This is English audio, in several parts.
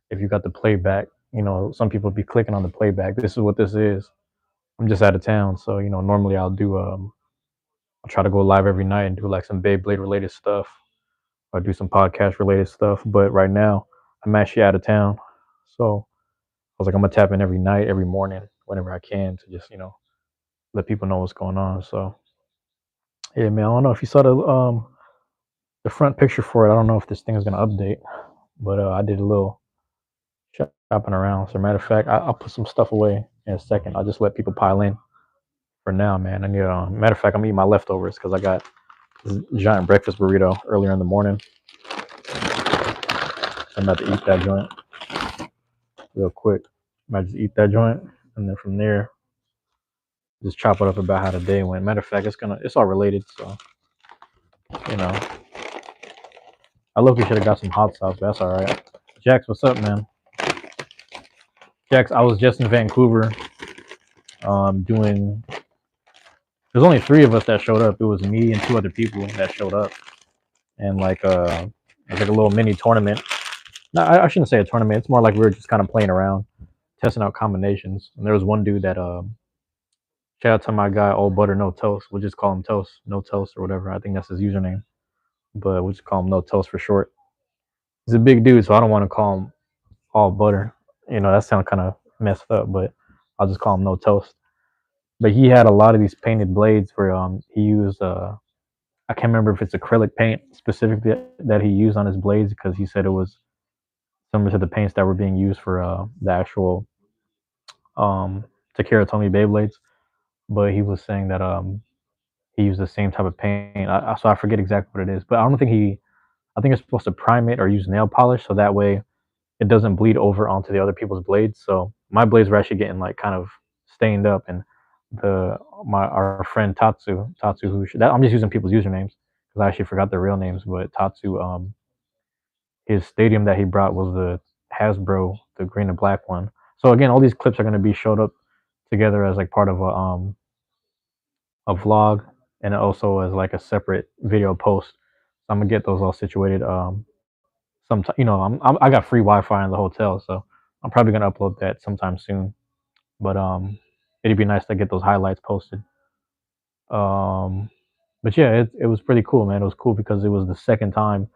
if you got the playback. Some people be clicking on the playback. This is what this is. I'm just out of town, so normally I'll try to go live every night and do like some Beyblade related stuff or do some podcast related stuff. But right now, I'm actually out of town, so I was like, I'm gonna tap in every night, every morning, whenever I can to just let people know what's going on. So yeah, man. I don't know if you saw the front picture for it. I don't know if this thing is gonna update, but I did a little shopping around. So matter of fact, I'll put some stuff away in a second. I'll just let people pile in for now, man. And matter of fact, I'm eating my leftovers because I got this giant breakfast burrito earlier in the morning. I'm about to eat that joint real quick. Might just eat that joint, and then from there, just chop it up about how the day went. Matter of fact, it's all related. So you know, I look, we should have got some hot sauce, but that's all right. Jax, what's up, man? Jax, I was just in Vancouver, doing. There's only three of us that showed up. It was me and two other people that showed up, and it was like a little mini tournament. No, I shouldn't say a tournament. It's more like we were just kind of playing around, testing out combinations. And there was one dude that shout out to my guy, Old Butter No Toast. We'll just call him Toast, No Toast or whatever. I think that's his username, but we'll just call him No Toast for short. He's a big dude, so I don't want to call him All Butter. That sounds kind of messed up, but I'll just call him No Toast. But he had a lot of these painted blades where he used I can't remember if it's acrylic paint specifically that he used on his blades because he said it was similar to the paints that were being used for the actual Takara Tomy Beyblades. But he was saying that he used the same type of paint. So I forget exactly what it is, but I don't think he. I think it's supposed to prime it or use nail polish so that way it doesn't bleed over onto the other people's blades. So my blades were actually getting like kind of stained up, and our friend Tatsu, I'm just using people's usernames because I actually forgot their real names, but Tatsu, his stadium that he brought was the Hasbro, the green and black one. So again, all these clips are going to be showed up together as like part of a vlog and also as like a separate video post. So I'm gonna get those all situated. I got free Wi-Fi in the hotel, so I'm probably gonna upload that sometime soon. But it'd be nice to get those highlights posted. Um, but yeah, it was pretty cool, man. It was cool because it was the second time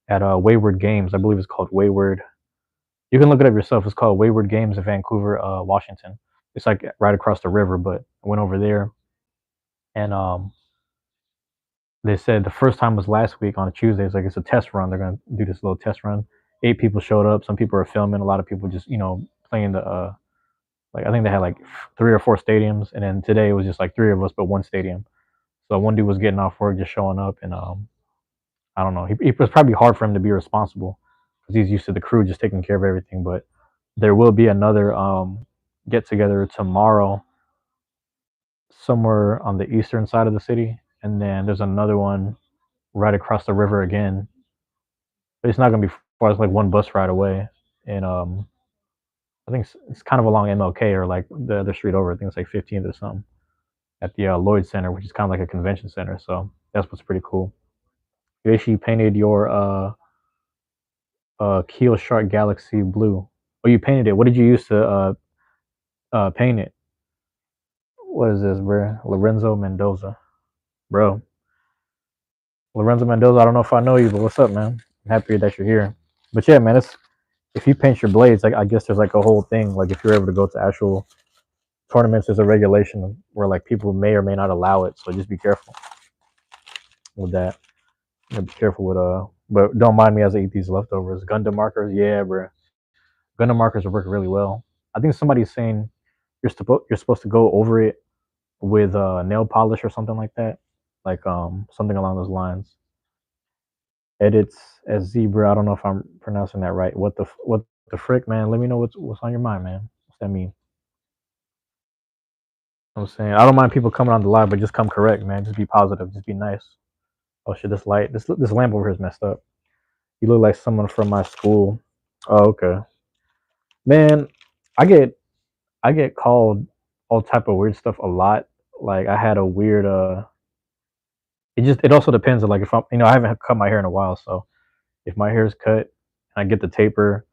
at Wayward Games. I believe it's called Wayward. You can look it up yourself. It's called Wayward Games in Vancouver, Washington. It's like right across the river, but I went over there and they said the first time was last week on a Tuesday. It's like it's a test run. They're gonna do this little test run. 8 people showed up. Some people are filming. A lot of people just playing the like I think they had like 3 or 4 stadiums, and then today it was just like three of us but one stadium. So one dude was getting off work, just showing up, and I don't know. It was probably hard for him to be responsible because he's used to the crew just taking care of everything. But there will be another get together tomorrow somewhere on the eastern side of the city, and then there's another one right across the river again. But it's not gonna be far. It's like one bus ride away, and I think it's kind of along MLK or like the other street over. I think it's like 15th or something at the Lloyd Center, which is kind of like a convention center. So that's what's pretty cool. You actually painted your Keel Shark Galaxy blue. Oh, you painted it. What did you use to paint it? What is this, bro? Lorenzo Mendoza, bro. Lorenzo Mendoza. I don't know if I know you, but what's up, man? I'm happy that you're here. But yeah, man, it's if you paint your blades, like I guess there's like a whole thing. Like if you're able to go to actual tournaments, there's a regulation where like people may or may not allow it. So just be careful with that. Be careful with but don't mind me as I eat these leftovers. Gundam markers, yeah, bro. Gundam markers work really well. I think somebody's saying you're supposed to go over it with nail polish or something like that, like something along those lines. Edits as zebra. I don't know if I'm pronouncing that right. What the frick, man? Let me know what's on your mind, man. What's that mean? I'm saying I don't mind people coming on the live, but just come correct, man. Just be positive. Just be nice. Oh shit, this lamp over here is messed up. You look like someone from my school. Oh, okay. Man, I get I get called all type of weird stuff a lot. Like I had a weird it also depends on like if I'm I haven't cut my hair in a while, so if my hair is cut and I get the taper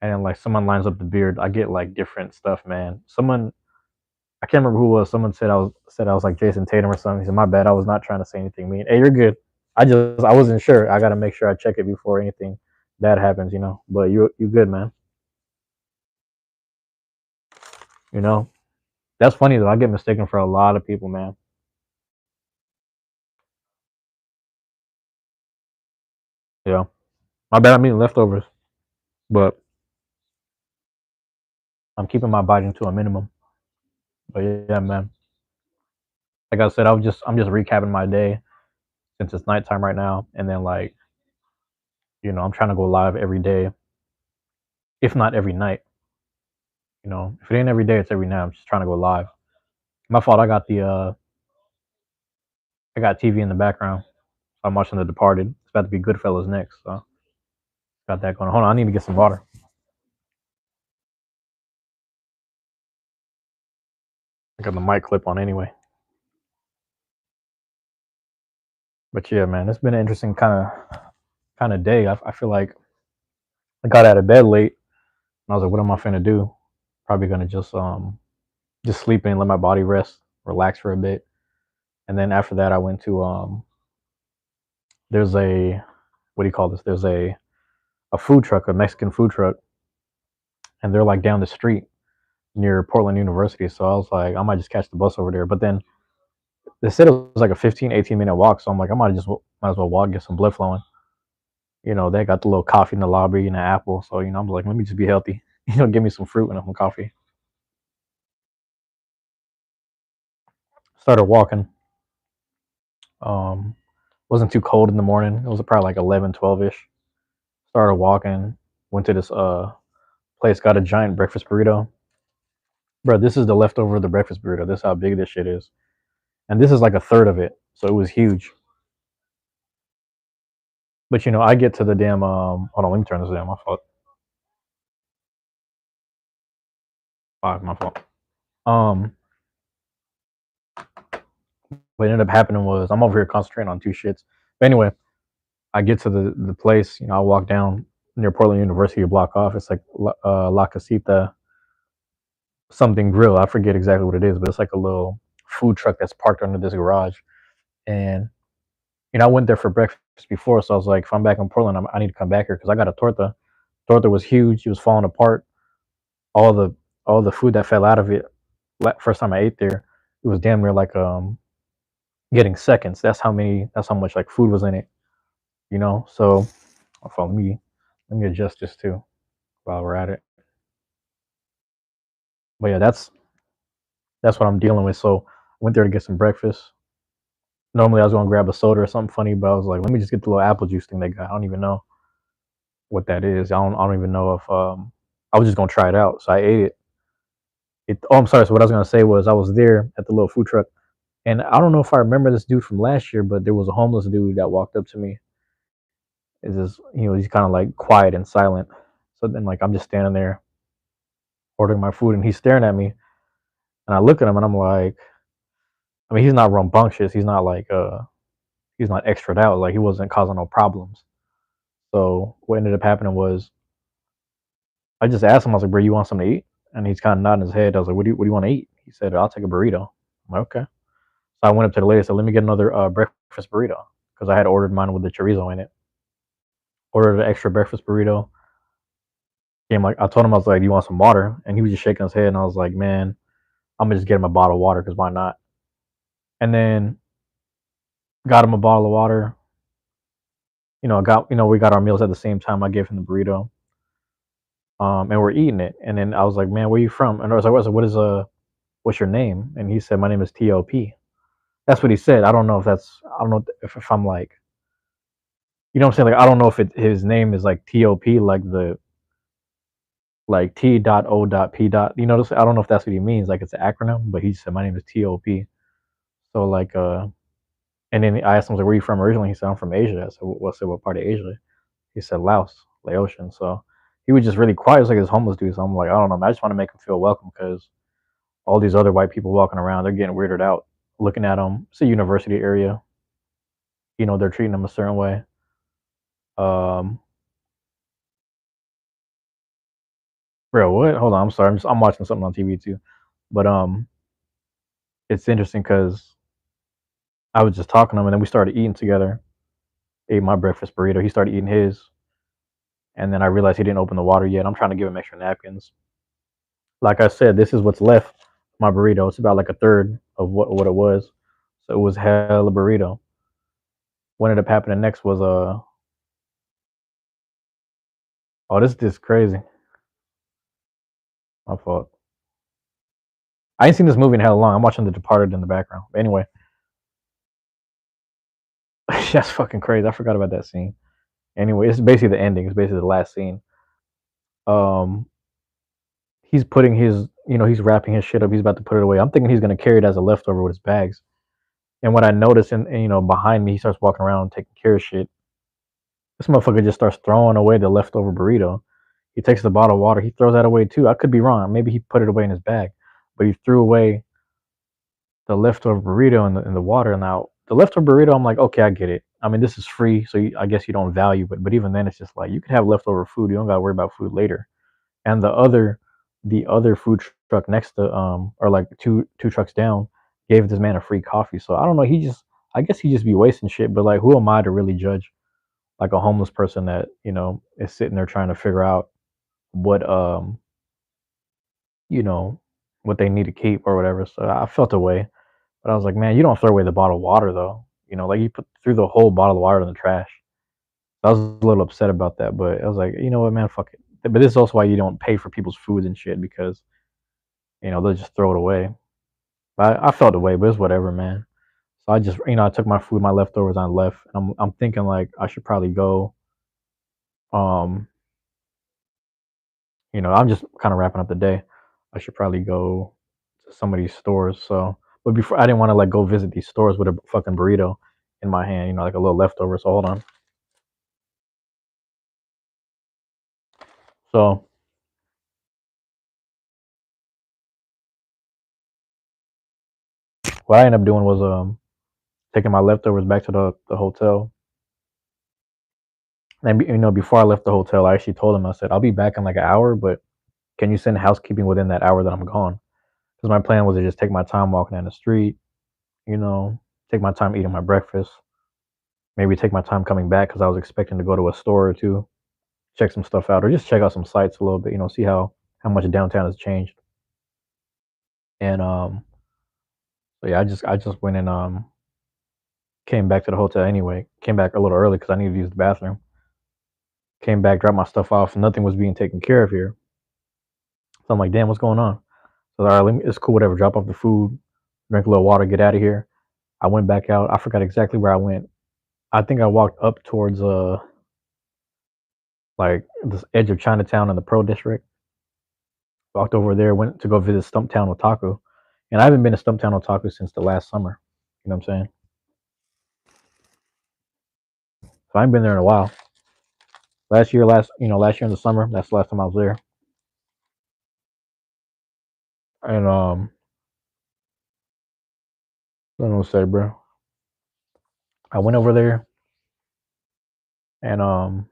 and then like someone lines up the beard, I get like different stuff, man. Someone I can't remember who it was. Someone said I was like Jason Tatum or something. He said, "My bad, I was not trying to say anything mean." Hey, you're good. I wasn't sure. I gotta make sure I check it before anything bad happens, you know. But you good, man. You know. That's funny though. I get mistaken for a lot of people, man. Yeah. My bad. I'm eating leftovers, but I'm keeping my biting to a minimum. But yeah, man. Like I said, I'm just recapping my day since it's nighttime right now, and then like I'm trying to go live every day, if not every night. If it ain't every day, it's every night. I'm just trying to go live. My fault. I got TV in the background. I'm watching The Departed. It's about to be Goodfellas next, so got that going. Hold on, I need to get some water. I got the mic clip on anyway. But yeah, man, it's been an interesting kind of day. I feel like I got out of bed late, and I was like, what am I finna do? Probably gonna just sleep in, let my body rest, relax for a bit, and then after that, I went to there's a what do you call this? There's a food truck, a Mexican food truck, and they're like down the street near Portland University. So I was like, I might just catch the bus over there. But then they said it was like a 15, 18-minute walk. So I'm like, might as well walk, get some blood flowing. They got the little coffee in the lobby and an apple. So, I'm like, let me just be healthy. Give me some fruit and some coffee. Started walking. Um, wasn't too cold in the morning. It was probably like 11, 12 ish. Started walking. Went to this place, got a giant breakfast burrito. Bro, this is the leftover of the breakfast burrito. This is how big this shit is. And this is like a third of it. So it was huge. But I get to the damn hold on, let me turn this down. My fault. My fault. Um what ended up happening was I'm over here concentrating on two shits. But anyway, I get to the place, I walk down near Portland University, a block off. It's like La Casita something grill. I forget exactly what it is, but it's like a little food truck that's parked under this garage. And I went there for breakfast before, so I was like, if I'm back in Portland, I need to come back here because I got a torta. Torta was huge. It was falling apart. All the all the food that fell out of it. First time I ate there, it was damn near like getting seconds. That's how many. That's how much like food was in it. So let me adjust this too while we're at it. But yeah, that's what I'm dealing with. So I went there to get some breakfast. Normally I was gonna grab a soda or something funny, but I was like, let me just get the little apple juice thing they got. I don't even know what that is. I don't even know if I was just gonna try it out. So I ate it. I'm sorry. So what I was gonna say was I was there at the little food truck, and I don't know if I remember this dude from last year, but there was a homeless dude that walked up to me. Is just he's kind of like quiet and silent. So then like I'm just standing there ordering my food, and he's staring at me, and I look at him, and I'm like, I mean, he's not rambunctious. He's not like he's not extra out. Like he wasn't causing no problems. So what ended up happening was I just asked him. I was like, "Bro, you want something to eat?" And he's kind of nodding his head. I was like, "What do you want to eat?" He said, "I'll take a burrito." I'm like, "Okay." So I went up to the lady and said, "Let me get another breakfast burrito," because I had ordered mine with the chorizo in it. Ordered an extra breakfast burrito. Came like I told him I was like, "Do you want some water?" And he was just shaking his head, and I was like, "Man, I'm gonna just get him a bottle of water because why not?" And then got him a bottle of water. We got our meals at the same time. I gave him the burrito, and we're eating it. And then I was like, "Man, where are you from?" And I was like, what's your name?" And he said, "My name is Top." That's what he said. I don't know if I'm like, what I'm saying? Like, I don't know if his name is like Top, like the like T dot O dot P dot. I don't know if that's what he means. Like it's an acronym, but he said my name is Top. So like, and then I asked him, like, where are you from originally? He said, I'm from Asia. I said, what part of Asia? He said Laos, Laotian. So he was just really quiet. It was like this homeless dude. So I'm like, I don't know, man. I just want to make him feel welcome because all these other white people walking around, they're getting weirded out looking at him. It's a university area. They're treating him a certain way. Um, Bro, what? Hold on, I'm sorry. I'm watching something on TV too. But it's interesting because I was just talking to him, and then we started eating together. Ate my breakfast burrito. He started eating his, and then I realized he didn't open the water yet. I'm trying to give him extra napkins. Like I said, this is what's left. My burrito. It's about like a third of what it was. So it was hella burrito. What ended up happening next was oh, this is crazy. My fault. I ain't seen this movie in hella long. I'm watching The Departed in the background. But anyway, that's fucking crazy. I forgot about that scene. Anyway, it's basically the ending. It's basically the last scene. Um, he's putting his, he's wrapping his shit up. He's about to put it away. I'm thinking he's gonna carry it as a leftover with his bags. And what I noticed, behind me, he starts walking around taking care of shit. This motherfucker just starts throwing away the leftover burrito. He takes the bottle of water. He throws that away too. I could be wrong. Maybe he put it away in his bag, but he threw away the leftover burrito in the water. Now the leftover burrito, I'm like, okay, I get it. I mean, this is free, so I guess you don't value it. But even then, it's just like you can have leftover food. You don't got to worry about food later. And the other food truck next to or like two trucks down gave this man a free coffee. So I don't know. I guess he just be wasting shit. But like, who am I to really judge like a homeless person that is sitting there trying to figure out what you know what they need to keep or whatever. So I felt away. But I was like, man, you don't throw away the bottle of water though. Like you threw the whole bottle of water in the trash. I was a little upset about that, but I was like, you know what, man, fuck it. But this is also why you don't pay for people's food and shit because they'll just throw it away. But I felt away, but it's whatever, man. So I just I took my food, my leftovers, and I left. And I'm thinking like I should probably go. Um, I'm just kind of wrapping up the day. I should probably go to some of these stores. So, but before I didn't want to like go visit these stores with a fucking burrito in my hand, like a little leftover. So hold on. So what I ended up doing was taking my leftovers back to the hotel. And before I left the hotel, I actually told him, I said, I'll be back in like an hour, but can you send housekeeping within that hour that I'm gone? Because my plan was to just take my time walking down the street, you know, take my time eating my breakfast, maybe take my time coming back because I was expecting to go to a store or two, check some stuff out, or just check out some sites a little bit, see how much downtown has changed. And so yeah, I just went and came back to the hotel anyway. Came back a little early because I needed to use the bathroom. Came back, dropped my stuff off, and nothing was being taken care of here. So I'm like, damn, what's going on? So all right, it's cool, whatever. Drop off the food, drink a little water, get out of here. I went back out. I forgot exactly where I went. I think I walked up towards like this edge of Chinatown in the Pro District. Walked over there, went to go visit Stumptown Otaku, and I haven't been to Stumptown Otaku since the last summer. You know what I'm saying? So I haven't been there in a while. Last year in the summer, that's the last time I was there. And I don't know what to say, bro. I went over there, and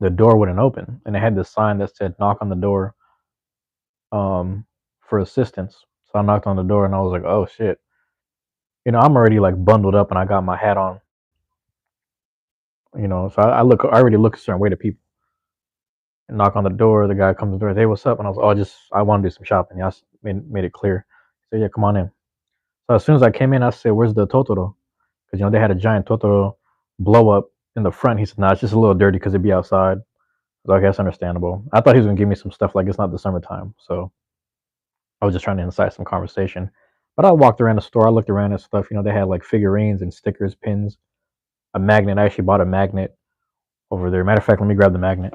the door wouldn't open, and it had this sign that said "Knock on the door," for assistance. So I knocked on the door, and I was like, "Oh shit!" I'm already like bundled up, and I got my hat on. So I already look a certain way to people. And knock on the door. The guy comes to the door. Hey, what's up? And I was, oh, I want to do some shopping. Yeah, I made it clear. So yeah, come on in. So as soon as I came in, I said, "Where's the Totoro?" Because they had a giant Totoro blow up in the front. He said, "Nah, it's just a little dirty because it'd be outside." I was like, okay, that's understandable. I thought he was gonna give me some stuff like it's not the summertime, so I was just trying to incite some conversation. But I walked around the store. I looked around at stuff. They had like figurines and stickers, pins, a magnet. I actually bought a magnet over there. Matter of fact, let me grab the magnet.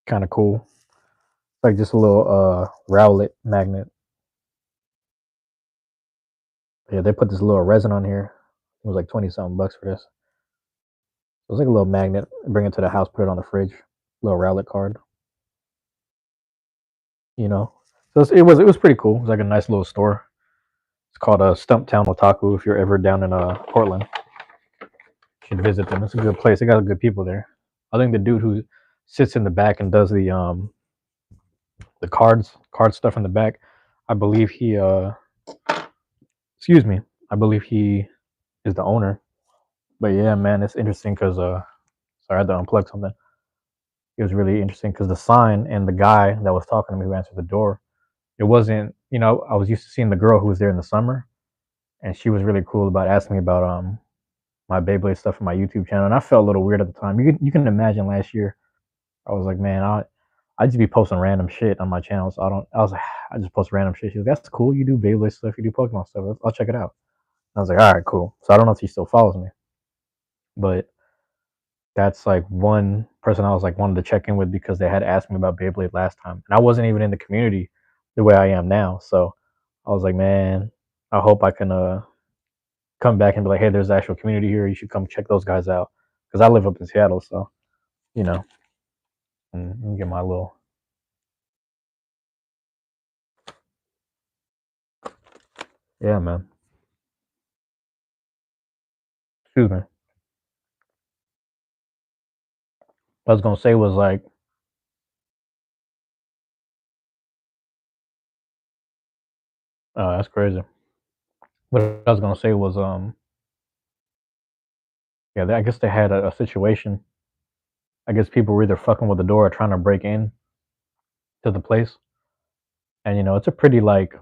Kind of cool. It's like just a little Rowlet magnet. Yeah, they put this little resin on here. It was like 20 something bucks for this. It was like a little magnet. Bring it to the house, put it on the fridge. Little Rowlet card. You know. So it was pretty cool. It was like a nice little store. It's called Stumptown Otaku. If you're ever down in Portland, you should visit them. It's a good place. They got good people there. I think the dude who sits in the back and does the card stuff in the back, I believe he excuse me, I believe he is the owner. But yeah, man, it's interesting because sorry, I had to unplug something. It was really interesting because the sign and the guy that was talking to me who answered the door, it wasn't, I was used to seeing the girl who was there in the summer, and she was really cool about asking me about my Beyblade stuff on my YouTube channel, and I felt a little weird at the time. You can imagine last year, I was like, man, I just be posting random shit on my channel. So I was like, I just post random shit. She was, that's cool. You do Beyblade stuff, you do Pokemon stuff. I'll check it out. And I was like, all right, cool. So I don't know if she still follows me, but that's like one person I was like wanted to check in with because they had asked me about Beyblade last time, and I wasn't even in the community the way I am now. So I was like, man, I hope I can come back and be like, hey, there's actual community here. You should come check those guys out because I live up in Seattle, so you know, and get my little yeah, man. Excuse me. What I was gonna say was like, that's crazy. What I was gonna say was, yeah, I guess they had a situation. I guess people were either fucking with the door or trying to break in to the place, and it's a pretty like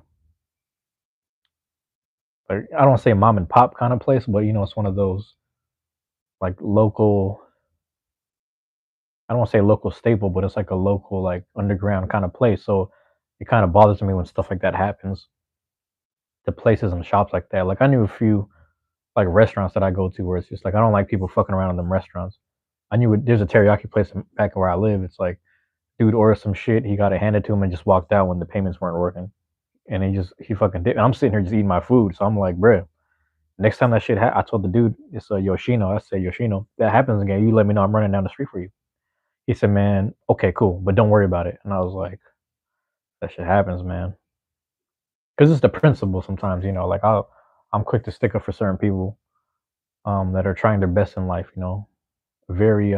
I don't want to say mom and pop kind of place, but it's one of those like local. I don't want to say local staple, but it's like a local like underground kind of place. So it kind of bothers me when stuff like that happens to places and shops like that. Like I knew a few like restaurants that I go to where it's just like I don't like people fucking around in them restaurants. I knew there's a teriyaki place back where I live. It's like dude ordered some shit, he got it handed to him and just walked out when the payments weren't working. And he fucking did. And I'm sitting here just eating my food, so I'm like, bruh, next time that shit, I told the dude, it's a Yoshino. I said, Yoshino, that happens again. You let me know. I'm running down the street for you. He said, man, okay, cool, but don't worry about it. And I was like, that shit happens, man. Because it's the principle sometimes, like I'm quick to stick up for certain people that are trying their best in life, very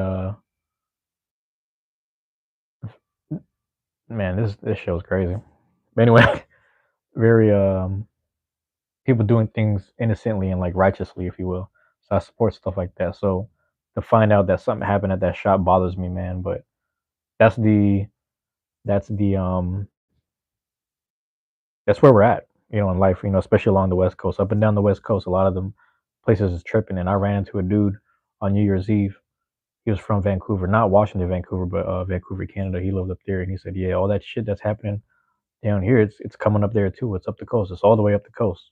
man, this show's crazy. But anyway, very people doing things innocently and like righteously, if you will. So I support stuff like that. So to find out that something happened at that shop bothers me, man. But that's the that's the that's where we're at, in life, especially along the West Coast. Up and down the West Coast, a lot of them places is tripping. And I ran into a dude on New Year's Eve. He was from Vancouver, not Washington, Vancouver, but Vancouver, Canada. He lived up there, and he said, "Yeah, all that shit that's happening down here, it's coming up there too. It's up the coast. It's all the way up the coast."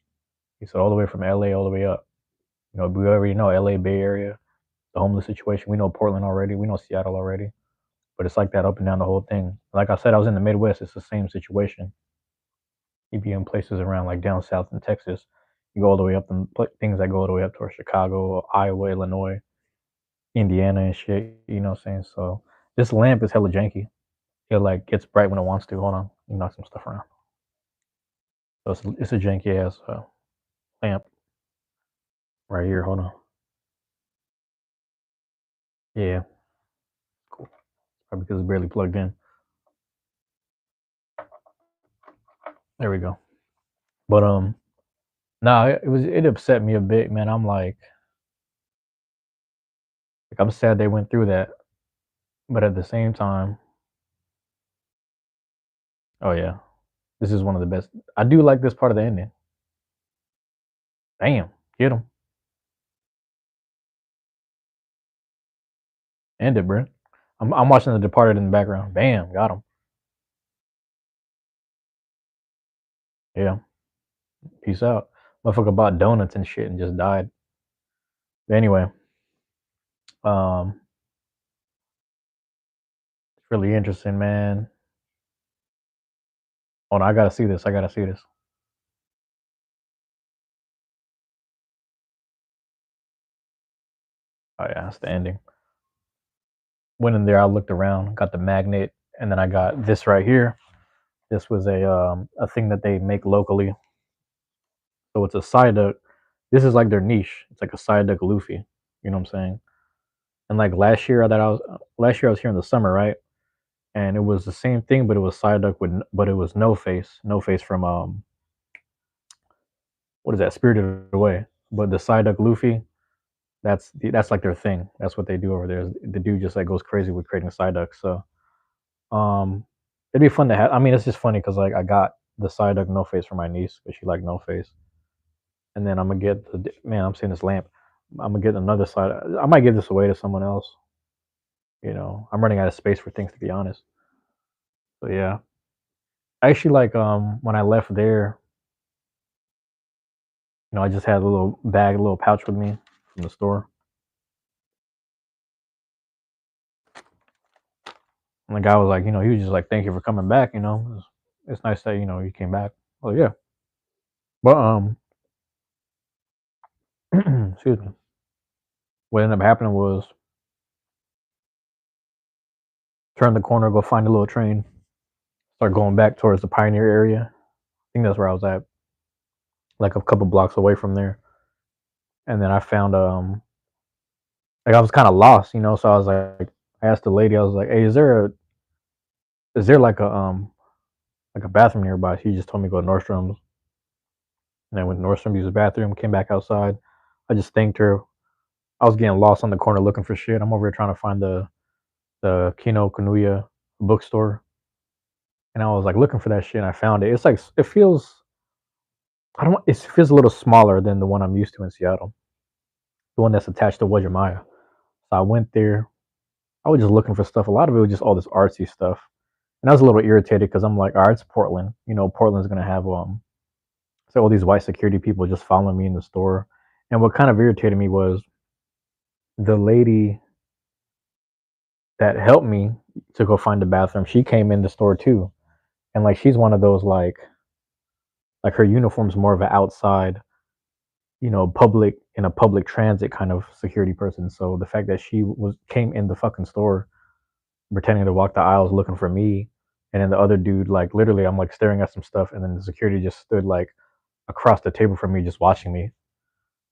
He said, "All the way from LA, all the way up. We already know LA Bay Area, the homeless situation. We know Portland already. We know Seattle already. But it's like that up and down the whole thing. Like I said, I was in the Midwest. It's the same situation. You'd be in places around like down south in Texas. You go all the way up and things that go all the way up towards Chicago, Iowa, Illinois, Indiana, and shit. You know what I'm saying? So this lamp is hella janky. It like gets bright when it wants to. Hold on, you knock some stuff around. So it's a janky ass lamp right here. Hold on. Yeah, cool. Probably because it's barely plugged in. There we go. But nah, it upset me a bit, man. I'm like I'm sad they went through that, but at the same time, oh yeah, this is one of the best. I do like this part of the ending. Damn, get him, end it, bro. I'm watching The Departed in the background. Bam, got him. Yeah, peace out. Motherfucker bought donuts and shit and just died. But anyway, um, it's really interesting, man. Hold on, I gotta see this. I gotta see this. Oh yeah, that's the ending. Went in there, I looked around, got the magnet, and then I got this right here. This was a thing that they make locally. So it's a side duck. This is like their niche. It's like a side duck Luffy. You know what I'm saying? And like last year I was here in the summer, right? And it was the same thing, but it was side duck but it was no face from what is that? Spirited Away. But the side duck Luffy, that's like their thing. That's what they do over there. The dude just like goes crazy with creating side ducks. So um, it'd be fun to have. I mean, it's just funny because like I got the side duck no face for my niece because she liked no face, and then I'm gonna get the man. I'm seeing this lamp. I'm gonna get another side. I might give this away to someone else. You know, I'm running out of space for things to be honest. So yeah, I actually like when I left there, you know, I just had a little bag, a little pouch with me from the store. And the guy was like, you know, he was just like, "Thank you for coming back." You know, it's nice that you know you came back. Oh yeah, but excuse me. What ended up happening was turn the corner, go find a little train, start going back towards the Pioneer area. I think that's where I was at, like a couple blocks away from there. And then I found like I was kind of lost, you know. So I was like, I asked the lady, I was like, "Hey, is there like a bathroom nearby?" She just told me to go to Nordstrom's. And I went to Nordstrom, used the bathroom, came back outside. I just thanked her. I was getting lost on the corner looking for shit. I'm over here trying to find the Kino Kanuya bookstore, and I was like looking for that shit, and I found it. It's like it feels I don't. It feels a little smaller than the one I'm used to in Seattle, the one that's attached to Wajimaya. So I went there. I was just looking for stuff. A lot of it was just all this artsy stuff, and I was a little irritated because I'm like, all right, it's Portland. You know, Portland's gonna have so all these white security people just following me in the store. And what kind of irritated me was the lady that helped me to go find the bathroom. She came in the store too, and like she's one of those like her uniform's more of an outside, you know, public in a public transit kind of security person. So the fact that she was came in the fucking store pretending to walk the aisles looking for me, and then the other dude like literally I'm like staring at some stuff, and then the security just stood like across the table from me just watching me,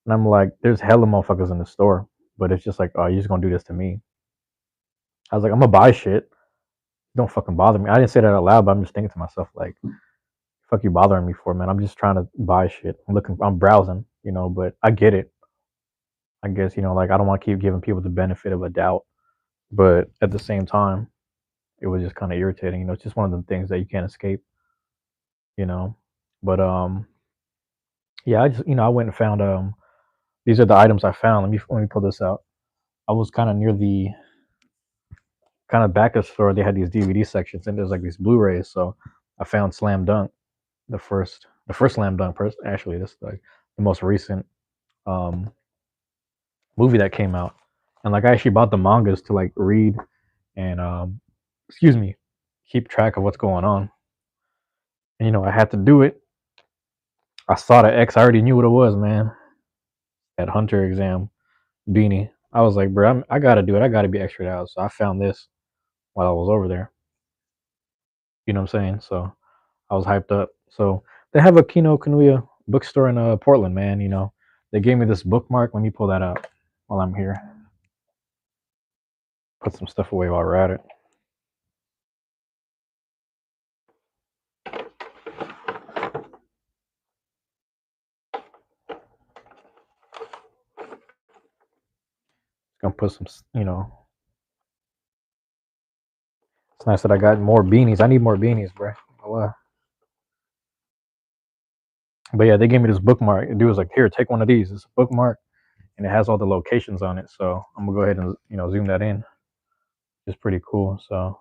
and I'm like, there's hella motherfuckers in the store, but it's just like, oh, you're just gonna do this to me. I was like, I'm gonna buy shit. Don't fucking bother me. I didn't say that out loud, but I'm just thinking to myself like, fuck you bothering me for, man. I'm just trying to buy shit. I'm browsing, you know, but I get it. I guess, you know, like I don't want to keep giving people the benefit of a doubt. But at the same time, it was just kind of irritating. You know, it's just one of the things that you can't escape, you know. But yeah, I just I went and found these are the items I found. Let me pull this out. I was kind of near the kind of back of the store. They had these DVD sections and there's like these Blu-rays. So I found Slam Dunk, the first Slam Dunk actually this is like the most recent um movie that came out. And like I actually bought the mangas to like read and excuse me, keep track of what's going on. And I had to do it. I saw the X. I already knew what it was, man. That Hunter exam beanie. I was like, bro, I gotta do it. I gotta be extra out. So I found this while I was over there. You know what I'm saying? So I was hyped up. So they have a Kino Kanuya bookstore in Portland, man. They gave me this bookmark. Let me pull that out while I'm here. Put some stuff away while we're at it. Gonna put some, it's nice that I got more beanies. I need more beanies, bro. But yeah, they gave me this bookmark. The dude was like, "Here, take one of these. It's a bookmark, and it has all the locations on it." So I'm gonna go ahead and zoom that in. It's pretty cool. So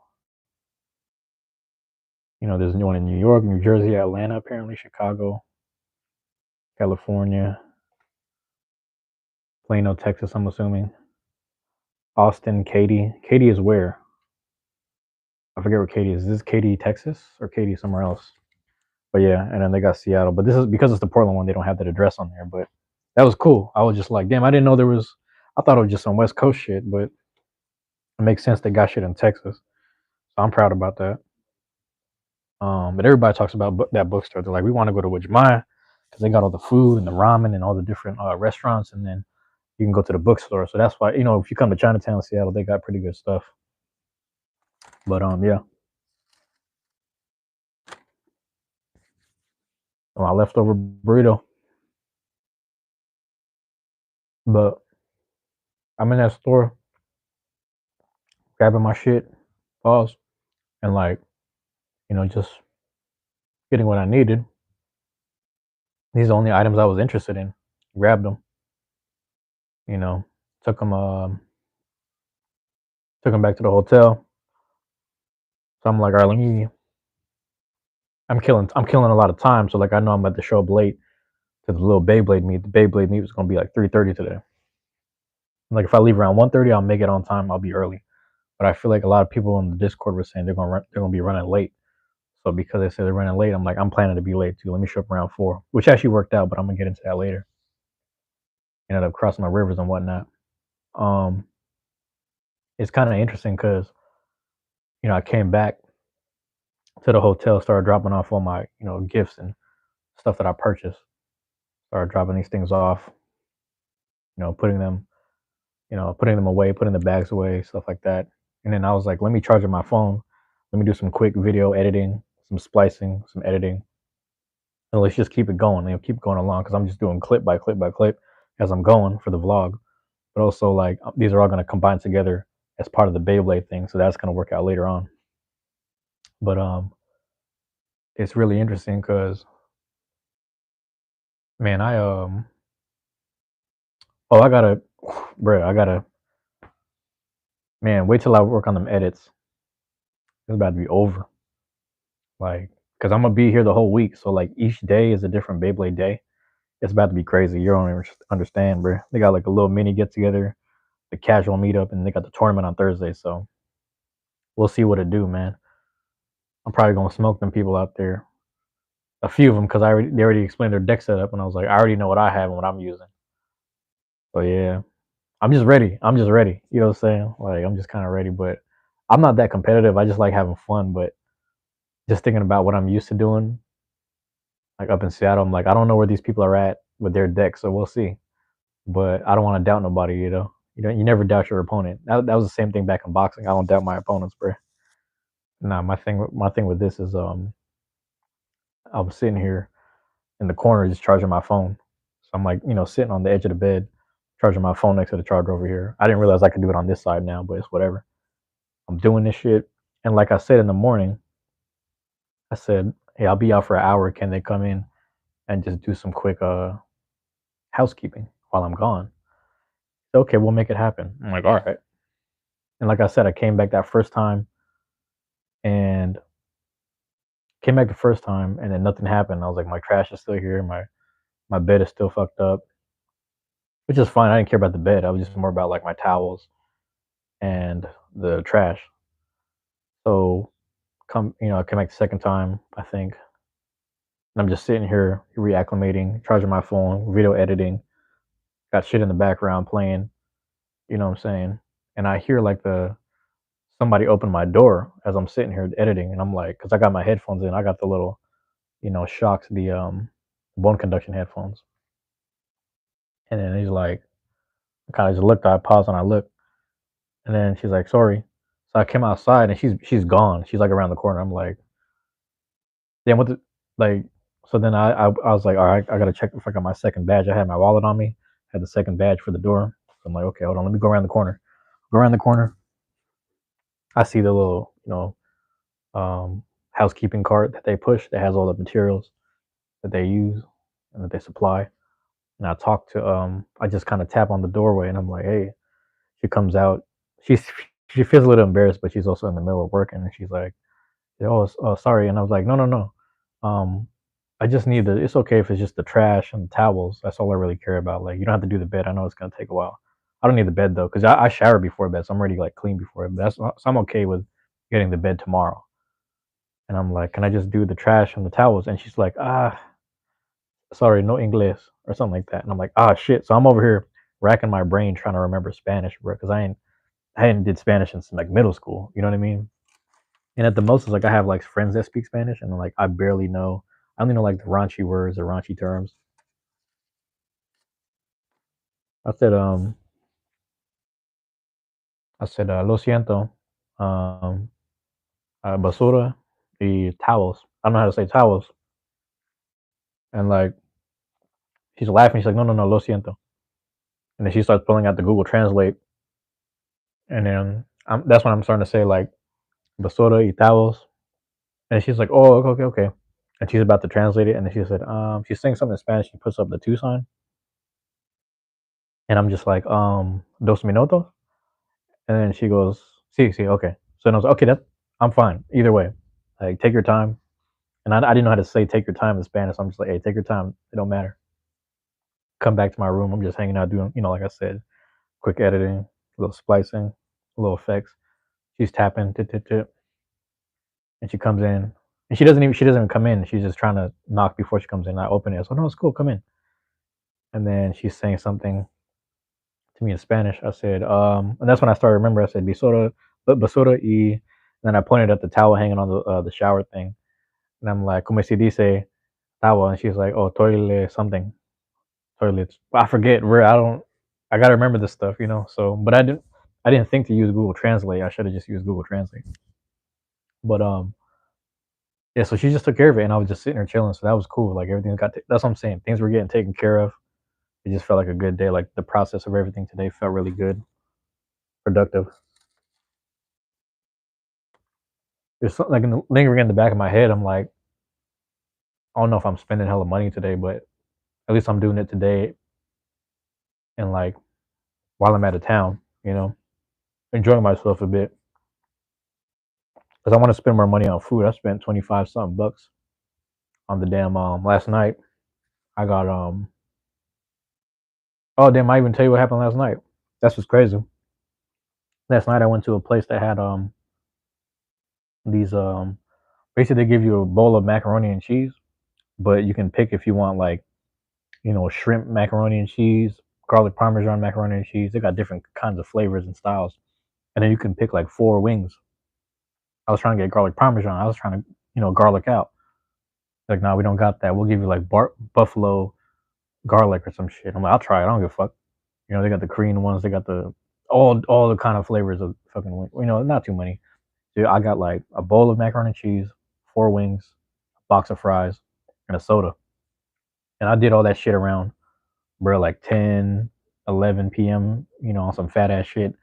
there's a new one in New York, New Jersey, Atlanta, apparently Chicago, California, Plano, Texas. I'm assuming Austin, Katy. Katy is where? I forget where Katy is. Is this Katy, Texas, or Katy somewhere else? But yeah, and then they got Seattle. But this is because it's the Portland one. They don't have that address on there. But that was cool. I was just like, damn, I didn't know there was. I thought it was just some West Coast shit, but it makes sense they got shit in Texas. So I'm proud about that. But everybody talks about that bookstore. They're like, we want to go to Wijmaya because they got all the food and the ramen and all the different restaurants, and then you can go to the bookstore. So that's why if you come to Chinatown, Seattle, they got pretty good stuff. But yeah, my leftover burrito. But I'm in that store grabbing my shit, pause, and like just getting what I needed. These are the only items I was interested in. Grabbed them. You know, took them. Took them back to the hotel. So I'm like, all right, let me. I'm killing a lot of time. So like, I know I'm about to show up late to the little Beyblade meet. The Beyblade meet was gonna be like 3:30 today. Like if I leave around 1:30, I'll make it on time. I'll be early. But I feel like a lot of people in the Discord were saying they're gonna be running late. So because they said they're running late, I'm like, I'm planning to be late too. Let me show up around 4, which actually worked out. But I'm gonna get into that later. Ended up crossing my rivers and whatnot. Um, it's kind of interesting because I came back to the hotel, started dropping off all my gifts and stuff that I purchased. Started dropping these things off, putting them putting them away, putting the bags away, stuff like that. And then I was like, let me charge up my phone. Let me do some quick video editing, some splicing, some editing, and let's just keep it going. Keep going along because I'm just doing clip by clip by clip as I'm going for the vlog. But also like these are all going to combine together as part of the Beyblade thing, so that's going to work out later on. But it's really interesting because man, I gotta, bro, I gotta, man, wait till I work on them edits. It's about to be over. Like, because I'm gonna be here the whole week, so like each day is a different Beyblade day. It's about to be crazy. You don't even understand, bro. They got like a little mini get together, the casual meetup, and they got the tournament on Thursday. So we'll see what it do, man. I'm probably gonna smoke them people out there. A few of them, because they already explained their deck setup, and I was like, I already know what I have and what I'm using. So yeah, I'm just ready. I'm just ready. You know what I'm saying? Like I'm just kind of ready, but I'm not that competitive. I just like having fun. But just thinking about what I'm used to doing, like up in Seattle, I'm like, I don't know where these people are at with their decks, so we'll see. But I don't want to doubt nobody. You never doubt your opponent. That was the same thing back in boxing. I don't doubt my opponents, bro. Nah, my thing with this is I was sitting here in the corner just charging my phone. So I'm like, sitting on the edge of the bed, charging my phone next to the charger over here. I didn't realize I could do it on this side now, but it's whatever. I'm doing this shit. And like I said in the morning, I said, hey, I'll be out for an hour. Can they come in and just do some quick housekeeping while I'm gone? Okay, we'll make it happen. I'm like, all right. And like I said, I came back that first time and came back the first time and then nothing happened. I was like, my trash is still here. My bed is still fucked up, which is fine. I didn't care about the bed. I was just more about like my towels and the trash. So I came back the second time, I think. And I'm just sitting here reacclimating, charging my phone, video editing, got shit in the background playing, you know what I'm saying? And I hear like the somebody open my door as I'm sitting here editing, and I'm like, because I got my headphones in, I got the little, shocks, the bone conduction headphones. And then he's like, I kind of just looked, I paused and I looked, and then she's like, sorry. So I came outside and she's gone. She's like around the corner. I'm like, damn, what the like? So then I was like, all right, I gotta check if I got my second badge. I had my wallet on me, had the second badge for the door. So I'm like, okay, hold on, let me go around the corner. Go around the corner. I see the little, housekeeping cart that they push that has all the materials that they use and that they supply. And I just kind of tap on the doorway and I'm like, hey, she comes out. She's she feels a little embarrassed, but she's also in the middle of working and she's like, oh, sorry. And I was like, no, no, no. I just need it's okay if it's just the trash and the towels. That's all I really care about. Like, you don't have to do the bed. I know it's gonna take a while. I don't need the bed though, because I shower before bed, so I'm already like clean before bed. So I'm okay with getting the bed tomorrow. And I'm like, can I just do the trash and the towels? And she's like, sorry, no English or something like that. And I'm like, shit. So I'm over here racking my brain trying to remember Spanish, bro, because I hadn't did Spanish since like middle school. You know what I mean? And at the most, it's like I have like friends that speak Spanish, and like I barely know. I only know like the raunchy words or raunchy terms. I said, lo siento, um, basura y towels. I don't know how to say towels. And like she's laughing. She's like, no, no, no, lo siento. And then she starts pulling out the Google Translate, and then that's when I'm starting to say like basura y towels. And she's like, oh, okay, okay, okay. And she's about to translate it, and then she said, she's saying something in Spanish. She puts up the two sign, and I'm just like, dos minutos. And then she goes, "Sí, sí, okay." So then I was like, "Okay, that I'm fine either way. Like, take your time." And I didn't know how to say "take your time" in Spanish. So I'm just like, "Hey, take your time. It don't matter." Come back to my room. I'm just hanging out doing, like I said, quick editing, a little splicing, a little effects. She's tapping, tit, tit, tit, and she comes in. And she doesn't even come in. She's just trying to knock before she comes in. I open it. So no, it's cool. Come in. And then she's saying something to me in Spanish. I said, and that's when I started to remember. I said, basura y. And then I pointed at the towel hanging on the shower thing. And I'm like, como se dice towel? And she's like, oh, toilet something. Toilets. I forget where I gotta remember this stuff, So, but I didn't think to use Google Translate. I should have just used Google Translate. But yeah. So she just took care of it, and I was just sitting there chilling. So that was cool. Like everything that's what I'm saying. Things were getting taken care of. It just felt like a good day. Like the process of everything today felt really good, productive. There's something like lingering in the back of my head. I'm like, I don't know if I'm spending hella money today, but at least I'm doing it today and like while I'm out of town, enjoying myself a bit because I want to spend more money on food. I spent 25 something bucks on the damn last night. I got oh damn, I even tell you what happened last night. That's what's crazy. Last night I went to a place that had these basically they give you a bowl of macaroni and cheese, but you can pick if you want like shrimp macaroni and cheese, garlic parmesan macaroni and cheese. They got different kinds of flavors and styles. And then you can pick like four wings. I was trying to get garlic parmesan. I was trying to, garlic out. Like, nah, we don't got that. We'll give you like buffalo garlic or some shit. I'm like, I'll try it. I don't give a fuck. They got the Korean ones. They got the all the kind of flavors of fucking wing. Not too many. Dude, I got like a bowl of macaroni and cheese, four wings, a box of fries, and a soda. And I did all that shit around bro, like 10, 11 p.m., on some fat ass shit.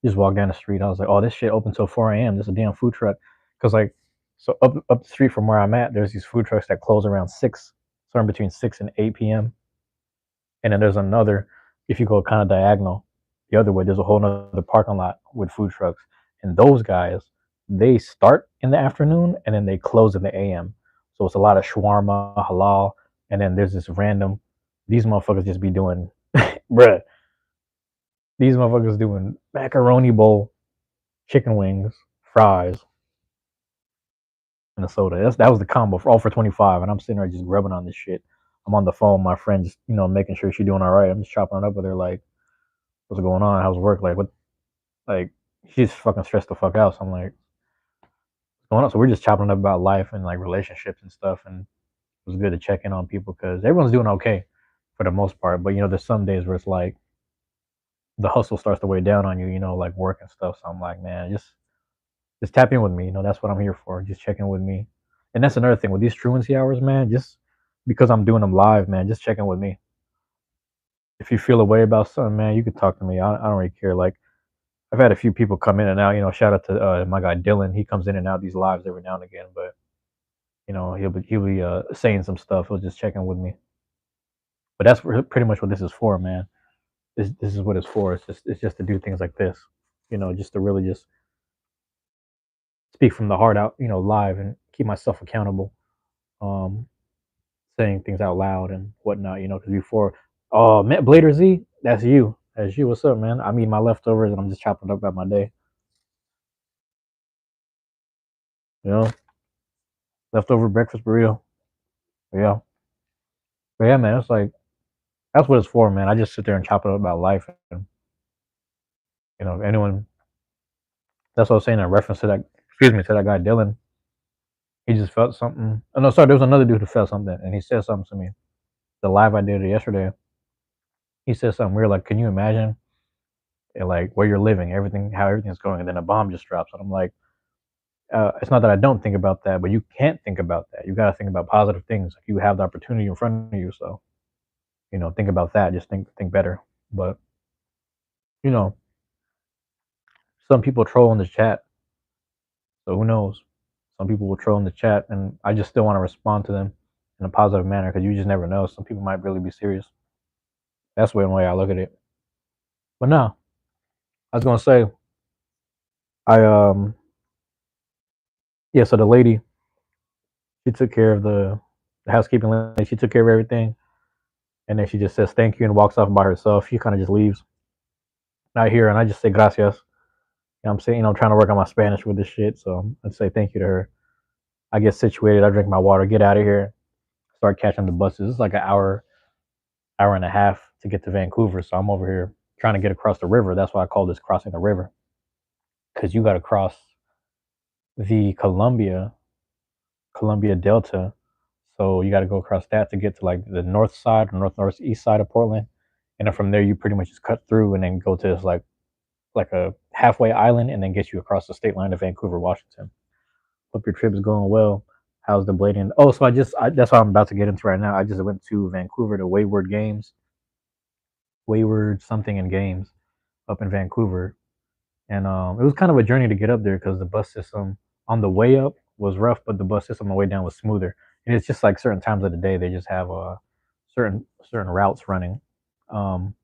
Just walk down the street. I was like, oh, this shit open till 4 a.m. This is a damn food truck. Cause like, so up the street from where I'm at, there's these food trucks that close around 6, somewhere between 6 and 8 p.m. And then there's another, if you go kind of diagonal the other way, there's a whole other parking lot with food trucks. And those guys, they start in the afternoon and then they close in the AM. So it's a lot of shawarma, halal, and then there's this random, these motherfuckers just be doing, bruh, these motherfuckers doing macaroni bowl, chicken wings, fries, and a soda. That was the combo for all for 25. And I'm sitting there just grubbing on this shit. I'm on the phone, with my friend, just making sure she's doing all right. I'm just chopping it up with her, like, what's going on? How's work? Like, what? Like, she's fucking stressed the fuck out. So I'm like, what's going on? So we're just chopping it up about life and like relationships and stuff. And it was good to check in on people because everyone's doing okay for the most part. But there's some days where it's like the hustle starts to weigh down on you. Like work and stuff. So I'm like, man, just tap in with me. That's what I'm here for. Just check in with me. And that's another thing with these truancy hours, man. Just because I'm doing them live, man, just check in with me. If you feel a way about something, man, you can talk to me. I don't really care. Like I've had a few people come in and out. Shout out to my guy Dylan. He comes in and out these lives every now and again. But he'll be saying some stuff. He'll just check in with me. But that's pretty much what this is for, man. This is what it's for. It's just to do things like this. Just to really just speak from the heart out. Live and keep myself accountable. Um, saying things out loud and whatnot. Because before, oh man, Blader Z, that's you. That's you. What's up, man? I'm eating my leftovers and I'm just chopping up about my day. You know, leftover breakfast burrito. Yeah, but yeah, man. It's like that's what it's for, man. I just sit there and chop it up about life, and anyone. That's what I was saying in reference to that excuse me, to that guy Dylan. He just felt something. Oh no, sorry, there was another dude who felt something, and he said something to me. The live I did yesterday, he said something weird like, "Can you imagine, like where you're living, everything, how everything's going, and then a bomb just drops?" And I'm like, it's not that I don't think about that, but you can't think about that. You got to think about positive things. Like you have the opportunity in front of you, so think about that. Just think better. But you know, some people troll in the chat, so who knows? Some people will troll in the chat, and I just still want to respond to them in a positive manner because you just never know. Some people might really be serious. That's one way I look at it. But no, I was gonna say, I yeah. So the lady, she took care of the housekeeping lady. She took care of everything, and then she just says thank you and walks off by herself. She kind of just leaves. Not here, and I just say gracias. I'm saying, I'm trying to work on my Spanish with this shit, so I'd say thank you to her. I get situated, I drink my water, get out of here, start catching the buses. It's like an hour and a half to get to Vancouver, so I'm over here trying to get across the river. That's why I call this crossing the river, because you got to cross the Columbia Delta. So you got to go across that to get to like the north side or northeast side of Portland, and then from there you pretty much just cut through and then go to this like a halfway island, and then get you across the state line to Vancouver, Washington. Hope your trip is going well. How's the blading? Oh, so that's what I'm about to get into right now. I just went to Vancouver to Wayward something in games up in Vancouver, and it was kind of a journey to get up there because the bus system on the way up was rough, but the bus system on the way down was smoother. And it's just like certain times of the day they just have certain routes running. Um,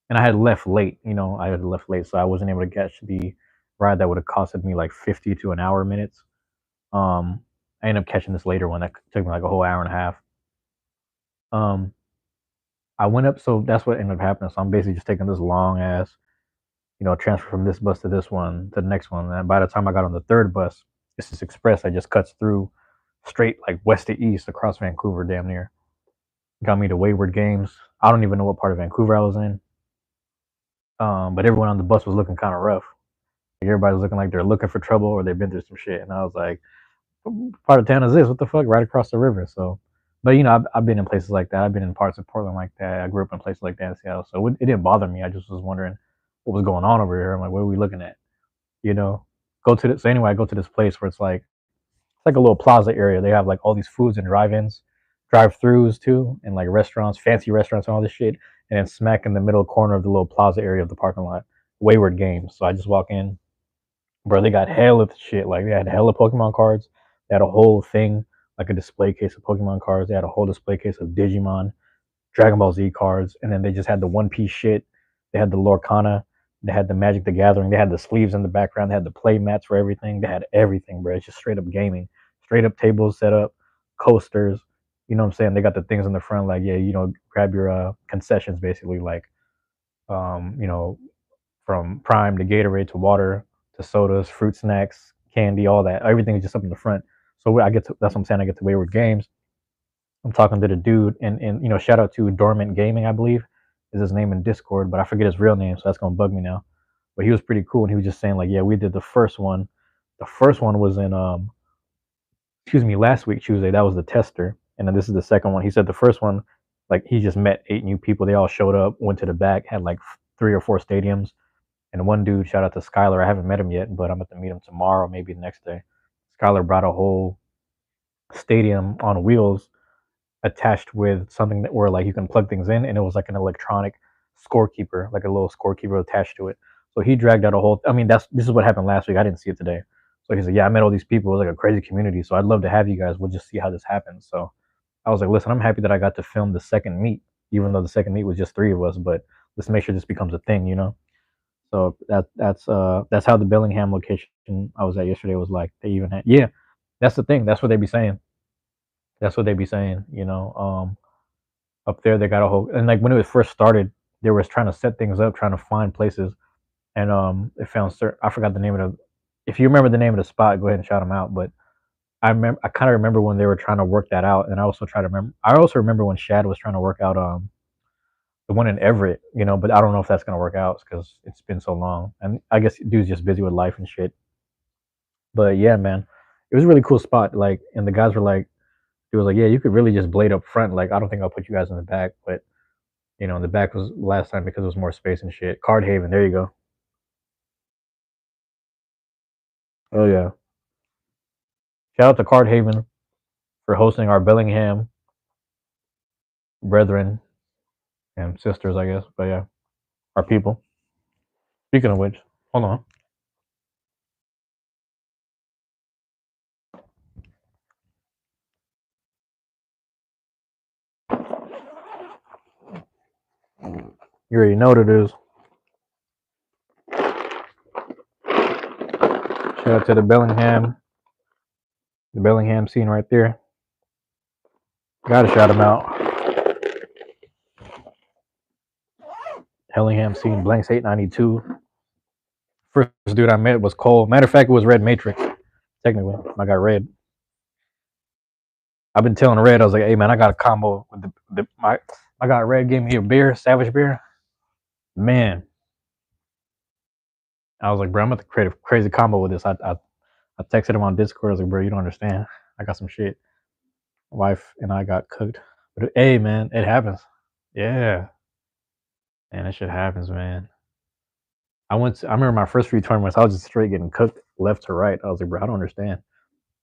and I had left late. I had left late, so I wasn't able to catch the ride that would have costed me like 50 to an hour minutes. I ended up catching this later one that took me like a whole hour and a half. Um, I went up, so that's what ended up happening. So I'm basically just taking this long ass, transfer from this bus to this one to the next one. And by the time I got on the third bus, it's this express that just cuts through straight like west to east across Vancouver, damn near. Got me to Wayward Games. I don't even know what part of Vancouver I was in. But everyone on the bus was looking kind of rough. Like everybody was looking like they're looking for trouble or they've been through some shit. And I was like, part of town is this? What the fuck? Right across the river. So, but I've been in places like that. I've been in parts of Portland like that. I grew up in places like that in Seattle. So it didn't bother me. I just was wondering what was going on over here. I'm like, what are we looking at? You know, so anyway, I go to this place where it's like a little plaza area. They have like all these foods and drive-ins, drive-throughs too, and like restaurants, fancy restaurants and all this shit. And then smack in the middle corner of the little plaza area of the parking lot, Wayward Games. So I just walk in, bro. They got hella shit. Like they had hella Pokemon cards. They had a whole thing, like a display case of Pokemon cards. They had a whole display case of Digimon, Dragon Ball Z cards, and then they just had the One Piece shit. They had the Lorcana. They had the Magic the Gathering. They had the sleeves in the background. They had the play mats for everything. They had everything, bro. It's just straight up gaming, straight up tables set up, coasters. You know what I'm saying? They got the things in the front, like, yeah, grab your concessions, basically, like, you know, from Prime to Gatorade to water to sodas, fruit snacks, candy, all that. Everything is just up in the front. So that's what I'm saying. I get to Wayward Games. I'm talking to the dude, and shout out to Dormant Gaming, I believe, is his name in Discord, but I forget his real name, so that's gonna bug me now. But he was pretty cool, and he was just saying like, yeah, we did the first one. The first one was in excuse me, last week Tuesday. That was the tester, and then this is the second one. He said the first one, like he just met 8 new people. They all showed up, went to the back, had like 3 or 4 stadiums, and one dude, shout out to Skylar. I haven't met him yet, but I'm about to meet him tomorrow, maybe the next day. Skylar brought a whole stadium on wheels attached with something that where like you can plug things in, and it was like an electronic scorekeeper, like a little scorekeeper attached to it. So he dragged out a whole. I mean, this is what happened last week. I didn't see it today. So he said, "Yeah, I met all these people. It was like a crazy community. So I'd love to have you guys. We'll just see how this happens." So I was like, "Listen, I'm happy that I got to film the second meet, even though the second meet was just 3 of us. But let's make sure this becomes a thing." So that's how the Bellingham location I was at yesterday was like. They even had, yeah, that's the thing. That's what they be saying. That's what they be saying. Up there they got a whole, and like when it was first started, they were trying to set things up, trying to find places, and they found certain. I forgot the name of the. If you remember the name of the spot, go ahead and shout them out. But I kind of remember when they were trying to work that out, and I also remember when Shad was trying to work out the one in Everett. But I don't know if that's gonna work out because it's been so long, and I guess dude's just busy with life and shit. But yeah, man, it was a really cool spot. Like, and the guys were like, it was like, yeah, you could really just blade up front. Like, I don't think I'll put you guys in the back, but in the back was last time because it was more space and shit. Card Haven, there you go. Oh yeah, shout out to Card Haven for hosting our Bellingham brethren and sisters, I guess. But yeah, our people. Speaking of which, hold on. You already know what it is. Shout out to the Bellingham scene right there. Gotta shout him out. Bellingham scene, blanks 892. First dude I met was Cole. Matter of fact, it was Red Matrix. Technically, I got Red. I've been telling Red, I was like, hey man, I got a combo with I got Red gave me a beer, Savage beer. Man, I was like, bro, I'm about to create a crazy combo with this. I texted him on Discord. I was like, bro, you don't understand. I got some shit. Wife and I got cooked. But hey, man, it happens. Yeah, and that shit happens, man. I remember my first few tournaments. I was just straight getting cooked left to right. I was like, bro, I don't understand.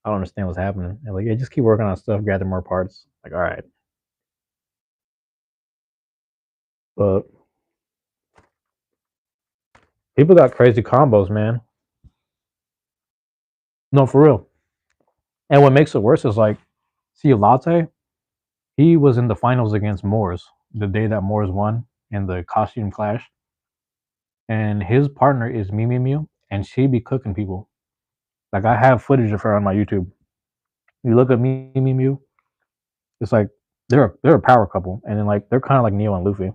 I don't understand what's happening. And like, yeah, just keep working on stuff, gather more parts. Like, all right, but people got crazy combos, man. No, for real. And what makes it worse is like, see, Latte, he was in the finals against Moores the day that Moores won in the costume clash, and his partner is Mimi Mew, and she be cooking people. Like I have footage of her on my YouTube. You look at Mimi Mew, it's like they're a power couple, and then like they're kind of like Neo and Luffy,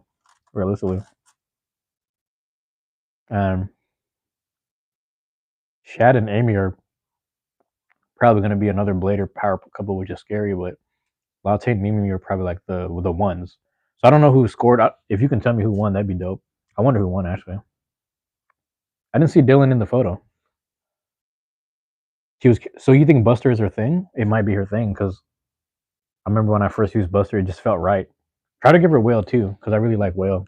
realistically. And Shad and Amy are probably going to be another Blader power couple, which is scary. But Latte and Mimi are probably like the ones. So I don't know who scored. If you can tell me who won, that'd be dope. I wonder who won actually. I didn't see Dylan in the photo. She was. So you think Buster is her thing? It might be her thing because I remember when I first used Buster, it just felt right. Try to give her Whale too because I really like Whale.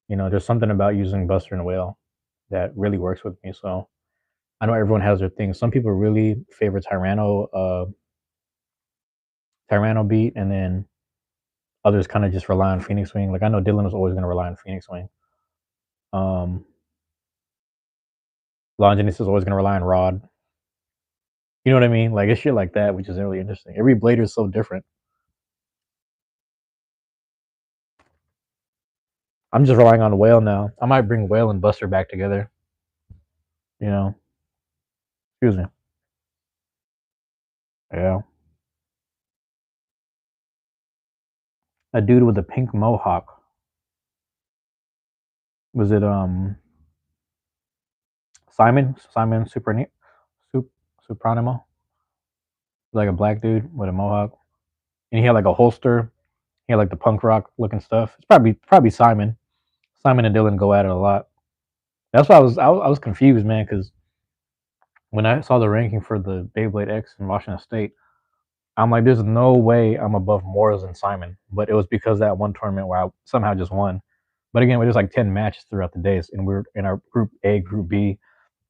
There's something about using Buster and Whale that really works with me. So I know everyone has their thing. Some people really favor Tyranno beat, and then others kind of just rely on Phoenix Wing. Like I know Dylan was always going to rely on Phoenix Wing. Longinus is always going to rely on Rod. You know what I mean? Like it's shit like that, which is really interesting. Every blader is so different. I'm just relying on Whale now. I might bring Whale and Buster back together. You know, excuse me. Yeah, a dude with a pink mohawk. Was it Simon? Simon Supranimo? Like a black dude with a mohawk, and he had like a holster. He had like the punk rock looking stuff. It's probably Simon. Simon and Dylan go at it a lot. That's why I was confused, man, because when I saw the ranking for the Beyblade X in Washington State, I'm like, there's no way I'm above Morris and Simon. But it was because that one tournament where I somehow just won. But again, we just like 10 matches throughout the days, and we are in our group A, group B,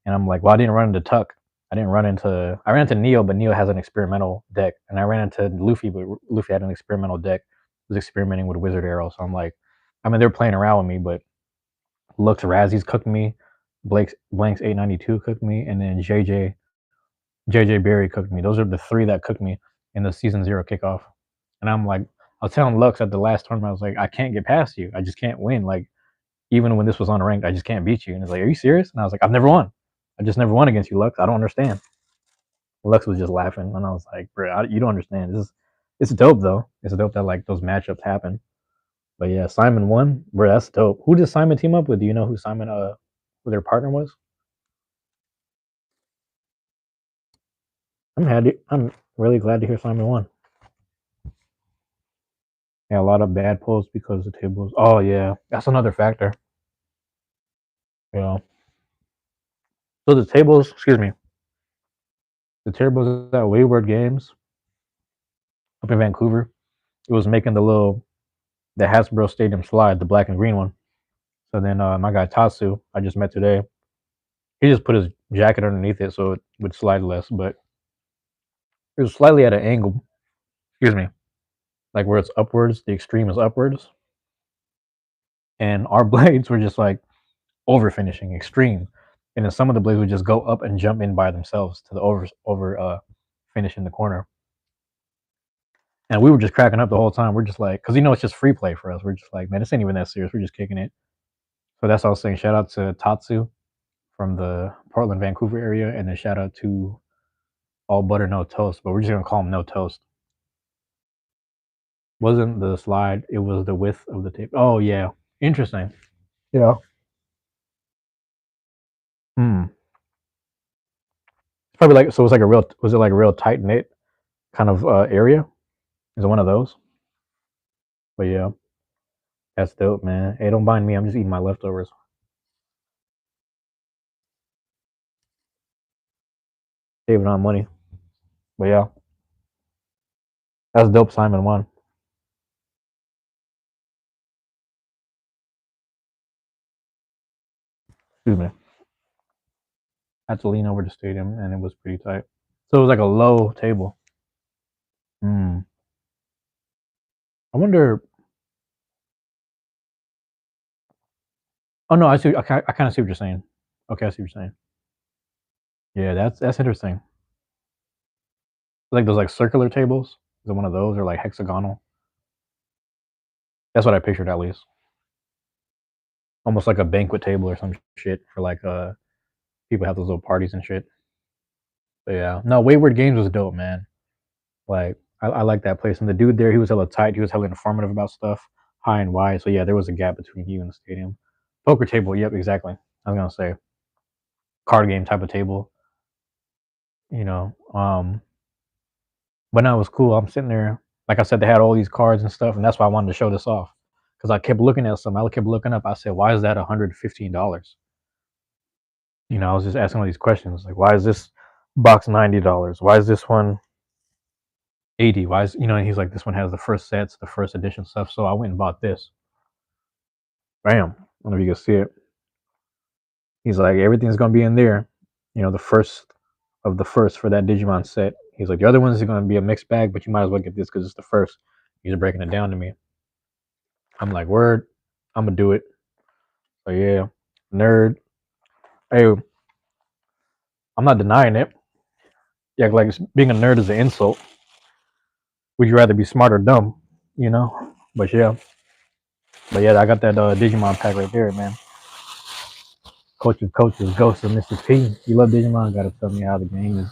and I'm like, well, I didn't run into Tuck. I ran into Neo, but Neo has an experimental deck, and I ran into Luffy, but Luffy had an experimental deck. He was experimenting with Wizard Arrow, so I'm like, I mean, they're playing around with me, but Lux Razzies cooked me, Blanks 892 cooked me, and then JJ Berry cooked me. Those are the three that cooked me in the season 0 kickoff. And I'm like, I was telling Lux at the last tournament, I was like, I can't get past you. I just can't win. Like, even when this was unranked, I just can't beat you. And he's like, are you serious? And I was like, I've never won. I just never won against you, Lux. I don't understand. Lux was just laughing, and I was like, bro, you don't understand. It's dope though. It's dope that like those matchups happen. But yeah, Simon won, bro. That's dope. Who did Simon team up with? Do you know who their partner was? I'm really glad to hear Simon won. Yeah, a lot of bad pulls because the tables. Oh yeah, that's another factor. Yeah. So the tables, excuse me, The table was at Wayward Games up in Vancouver. It was making the Hasbro Stadium slide, the black and green one. So then my guy Tatsu, I just met today, he just put his jacket underneath it so it would slide less, but it was slightly at an angle. Excuse me, like where it's upwards, the extreme is upwards, and our blades were just like over finishing, extreme, and then some of the blades would just go up and jump in by themselves to the over finish in the corner. And we were just cracking up the whole time. We're just like, because it's just free play for us. We're just like, man, this ain't even that serious. We're just kicking it. So that's what I was saying. Shout out to Tatsu from the Portland, Vancouver area, and then shout out to All Butter No Toast. But we're just gonna call him No Toast. Wasn't the slide? It was the width of the tape. Oh yeah, interesting. Yeah. Hmm. It's probably like so. It's like a real. Was it like a real tight knit kind of area? Is it one of those? But yeah, that's dope, man. Hey, don't mind me. I'm just eating my leftovers. Saving on money. But yeah, that's dope. Simon won. Excuse me. I had to lean over the stadium, and it was pretty tight. So it was like a low table. Hmm. I wonder. Oh no, I see. I kind of see what you're saying. Okay, I see what you're saying. Yeah, that's interesting. Like those like circular tables. Is it one of those or like hexagonal? That's what I pictured at least. Almost like a banquet table or some shit for like people have those little parties and shit. But yeah, no, Wayward Games was dope, man. Like I like that place, and the dude there, he was hella tight. He was hella informative about stuff, high and wide. So yeah, there was a gap between you and the stadium. Poker table, yep, exactly. I was gonna say card game type of table, you know. But no, it was cool. I'm sitting there, like I said, they had all these cards and stuff, and that's why I wanted to show this off because I kept looking at some. I kept looking up. I said, why is that $115? I was just asking all these questions like, why is this box $90? Why is this one 80? Why is And he's like, this one has the first sets, the first edition stuff. So I went and bought this. Bam. I don't know if you can see it. He's like, everything's gonna be in there. The first of the first for that Digimon set. He's like, the other ones are gonna be a mixed bag, but you might as well get this because it's the first. He's breaking it down to me. I'm like, word, I'm gonna do it. So yeah, nerd. Hey, I'm not denying it. Yeah, like being a nerd is an insult. Would you rather be smart or dumb? But yeah, I got that Digimon pack right there, man. Coaches, Ghost of Mr. P. You love Digimon? Gotta tell me how the game is.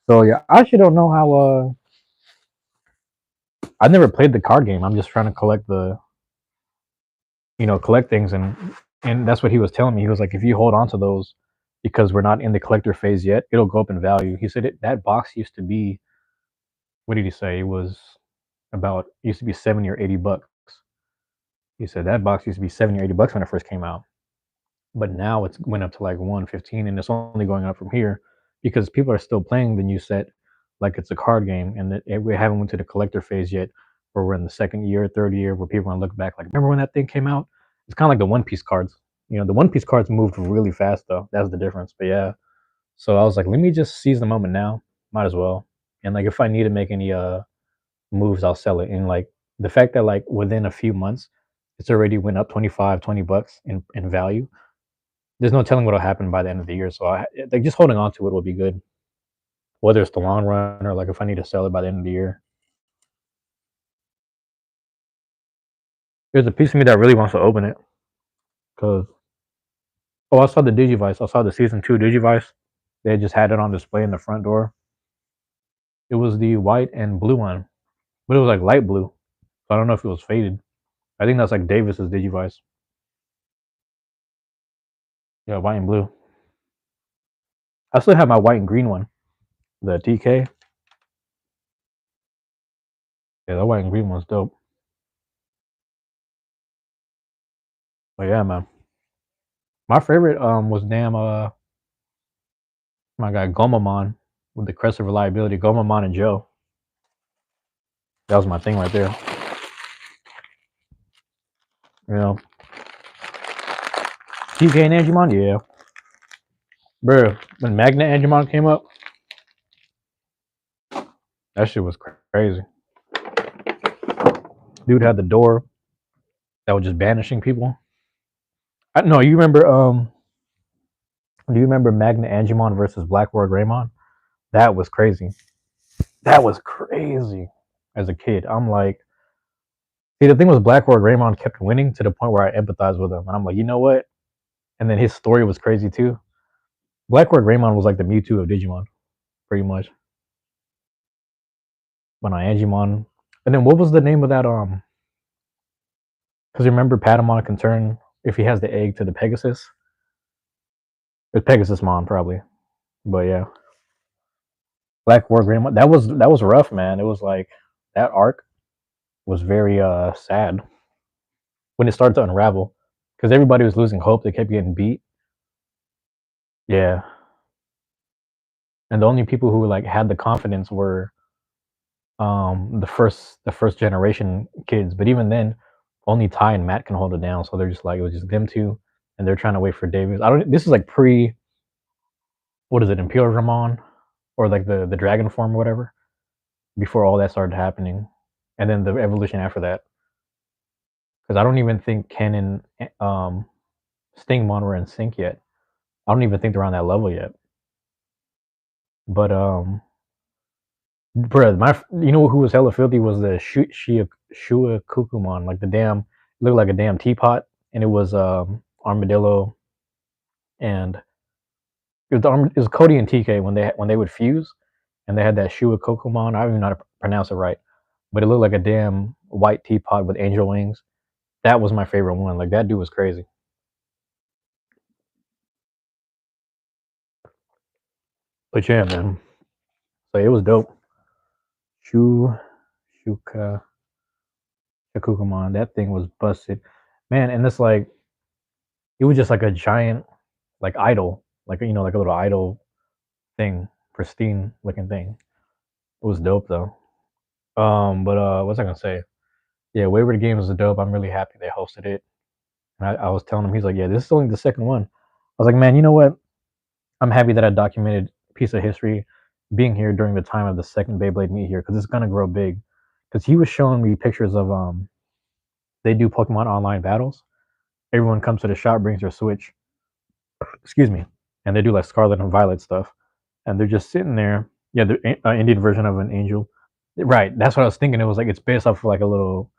So yeah, I actually don't know how. I never played the card game. I'm just trying to collect collect things, and that's what he was telling me. He was like, if you hold on to those, because we're not in the collector phase yet, it'll go up in value. He said that box used to be. What did he say? It was used to be 70 or 80 bucks. He said that box used to be 70 or 80 bucks when it first came out, but now it's went up to like 115, and it's only going up from here because people are still playing the new set like it's a card game, and we haven't went to the collector phase yet, where we're in the second year, third year, where people are gonna look back like, remember when that thing came out? It's kind of like the One Piece cards. The One Piece cards moved really fast though. That's the difference. But yeah, so I was like, let me just seize the moment now. Might as well. And like, if I need to make any moves, I'll sell it. And like the fact that like within a few months, it's already went up 25, 20 bucks in value. There's no telling what'll happen by the end of the year. So like just holding on to it will be good, whether it's the long run or like if I need to sell it by the end of the year. There's a piece of me that really wants to open it because I saw the Digivice. I saw the season 2 Digivice. They just had it on display in the front door. It was the white and blue one, but it was like light blue. So I don't know if it was faded. I think that's like Davis's Digivice. Yeah, white and blue. I still have my white and green one, the TK. Yeah, the white and green one's dope. But yeah, man. My favorite was damn my guy Gomamon. with the crest of reliability. Gomamon and Joe. That was my thing right there. You know, TK and Angemon, yeah, bro. When Magnet Angemon came up, that shit was crazy. Dude had the door that was just banishing people. No, you remember? Do you remember Magnet Angemon versus Blackboard Greymon? That was crazy. That was crazy. As a kid, I'm like, see, the thing was Blackboard Greymon kept winning to the point where I empathized with him, and I'm like, you know what? And then his story was crazy too. Blackboard Greymon was like the Mewtwo of Digimon, pretty much. But on Angemon, and then what was the name of that? Because remember, Patamon can turn if he has the egg to the Pegasus. It's Pegasusmon probably, but yeah, Black War Greymon. That was rough, man. It was like that arc was very sad when it started to unravel because everybody was losing hope. They kept getting beat. Yeah, and the only people who like had the confidence were the first generation kids. But even then, only Ty and Matt can hold it down. So they're just like it was just them two, and they're trying to wait for Davis. I don't. This is like pre. What is it? Imperial Ramon, or like the dragon form or whatever. Before all that started happening, and then the evolution after that. Because I don't even think Ken and Stingmon were in sync yet. I don't even think they're on that level yet. But bro, you know who was hella filthy was the Shua Kukumon, like the damn it looked like a damn teapot, and it was Armadillo and it was Cody and TK when they would fuse, and they had that Shua Kukumon. I don't even know how to pronounce it right, but it looked like a damn white teapot with angel wings. That was my favorite one. Like that dude was crazy. But yeah, man. So it was dope. Shu Shuka Shakukamon. That thing was busted. Man, and it's like it was just like a giant like idol. Like like a little idol thing. Pristine looking thing. It was dope though. But what's I gonna say? Yeah, Wayward Games was dope. I'm really happy they hosted it. And I was telling him, he's like, yeah, this is only the second one. I was like, man, you know what? I'm happy that I documented a piece of history being here during the time of the second Beyblade meet here because it's gonna grow big. Because he was showing me pictures of they do Pokemon online battles. Everyone comes to the shop, brings their Switch, excuse me, and they do like Scarlet and Violet stuff, and they're just sitting there. Yeah, the Indian version of an angel, right? That's what I was thinking. It was like it's based off of like a little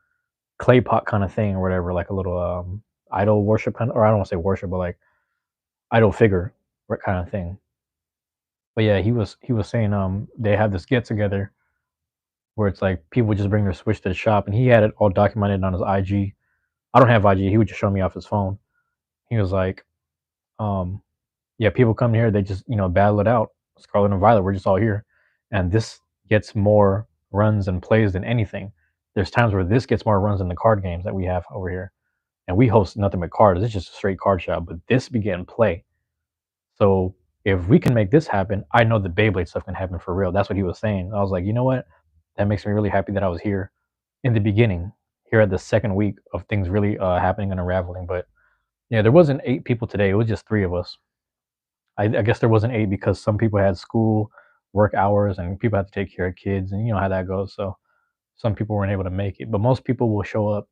clay pot kind of thing or whatever, like a little idol worship kind of, or I don't want to say worship, but like idol figure kind of thing. But yeah, he was saying they have this get together where it's like people just bring their Switch to the shop, and he had it all documented on his IG. I don't have IG. He would just show me off his phone. He was like, um, yeah, people come here, they just battle it out. Scarlet and Violet, we're just all here, and this gets more runs and plays than anything. There's times where this gets more runs than the card games that we have over here, and we host nothing but cards. It's just a straight card shop, but this be getting play. So if we can make this happen, I know the Beyblade stuff can happen for real. That's what he was saying. I was like, you know what? That makes me really happy that I was here in the beginning, here at the second week of things really happening and unraveling. But yeah, there wasn't 8 people today. It was just 3 of us. I guess there wasn't 8 because some people had school, work hours, and people had to take care of kids, and you know how that goes. So some people weren't able to make it, but most people will show up.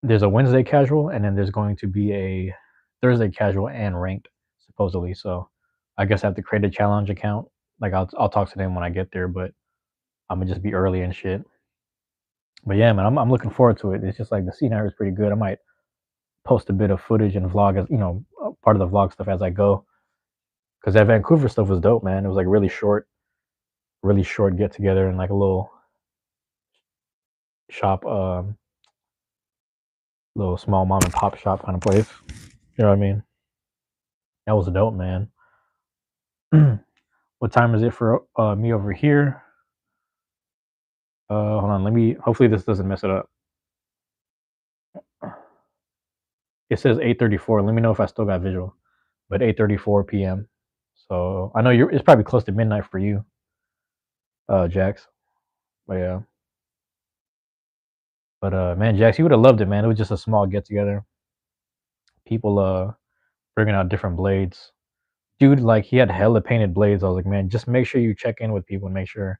There's a Wednesday casual, and then there's going to be a Thursday casual and ranked, supposedly. So I guess I have to create a challenge account. Like I'll talk to them when I get there, but I'm gonna just be early and shit. But yeah, man, I'm looking forward to it. It's just like the scenario is pretty good. I might post a bit of footage and vlog as part of the vlog stuff as I go. Because that Vancouver stuff was dope, man. It was like really short get together in like a little shop, little small mom and pop shop kind of place. You know what I mean? That was dope, man. What time is it for me over here? Hold on. Let me. Hopefully this doesn't mess it up. It says 8:34. Let me know if I still got visual. But 8:34 p.m. So I know you're. It's probably close to midnight for you, Jax. But yeah, but man, Jax, you would have loved it, man. It was just a small get together. People bringing out different blades. Dude, like he had hella painted blades. I was like, man, just make sure you check in with people and make sure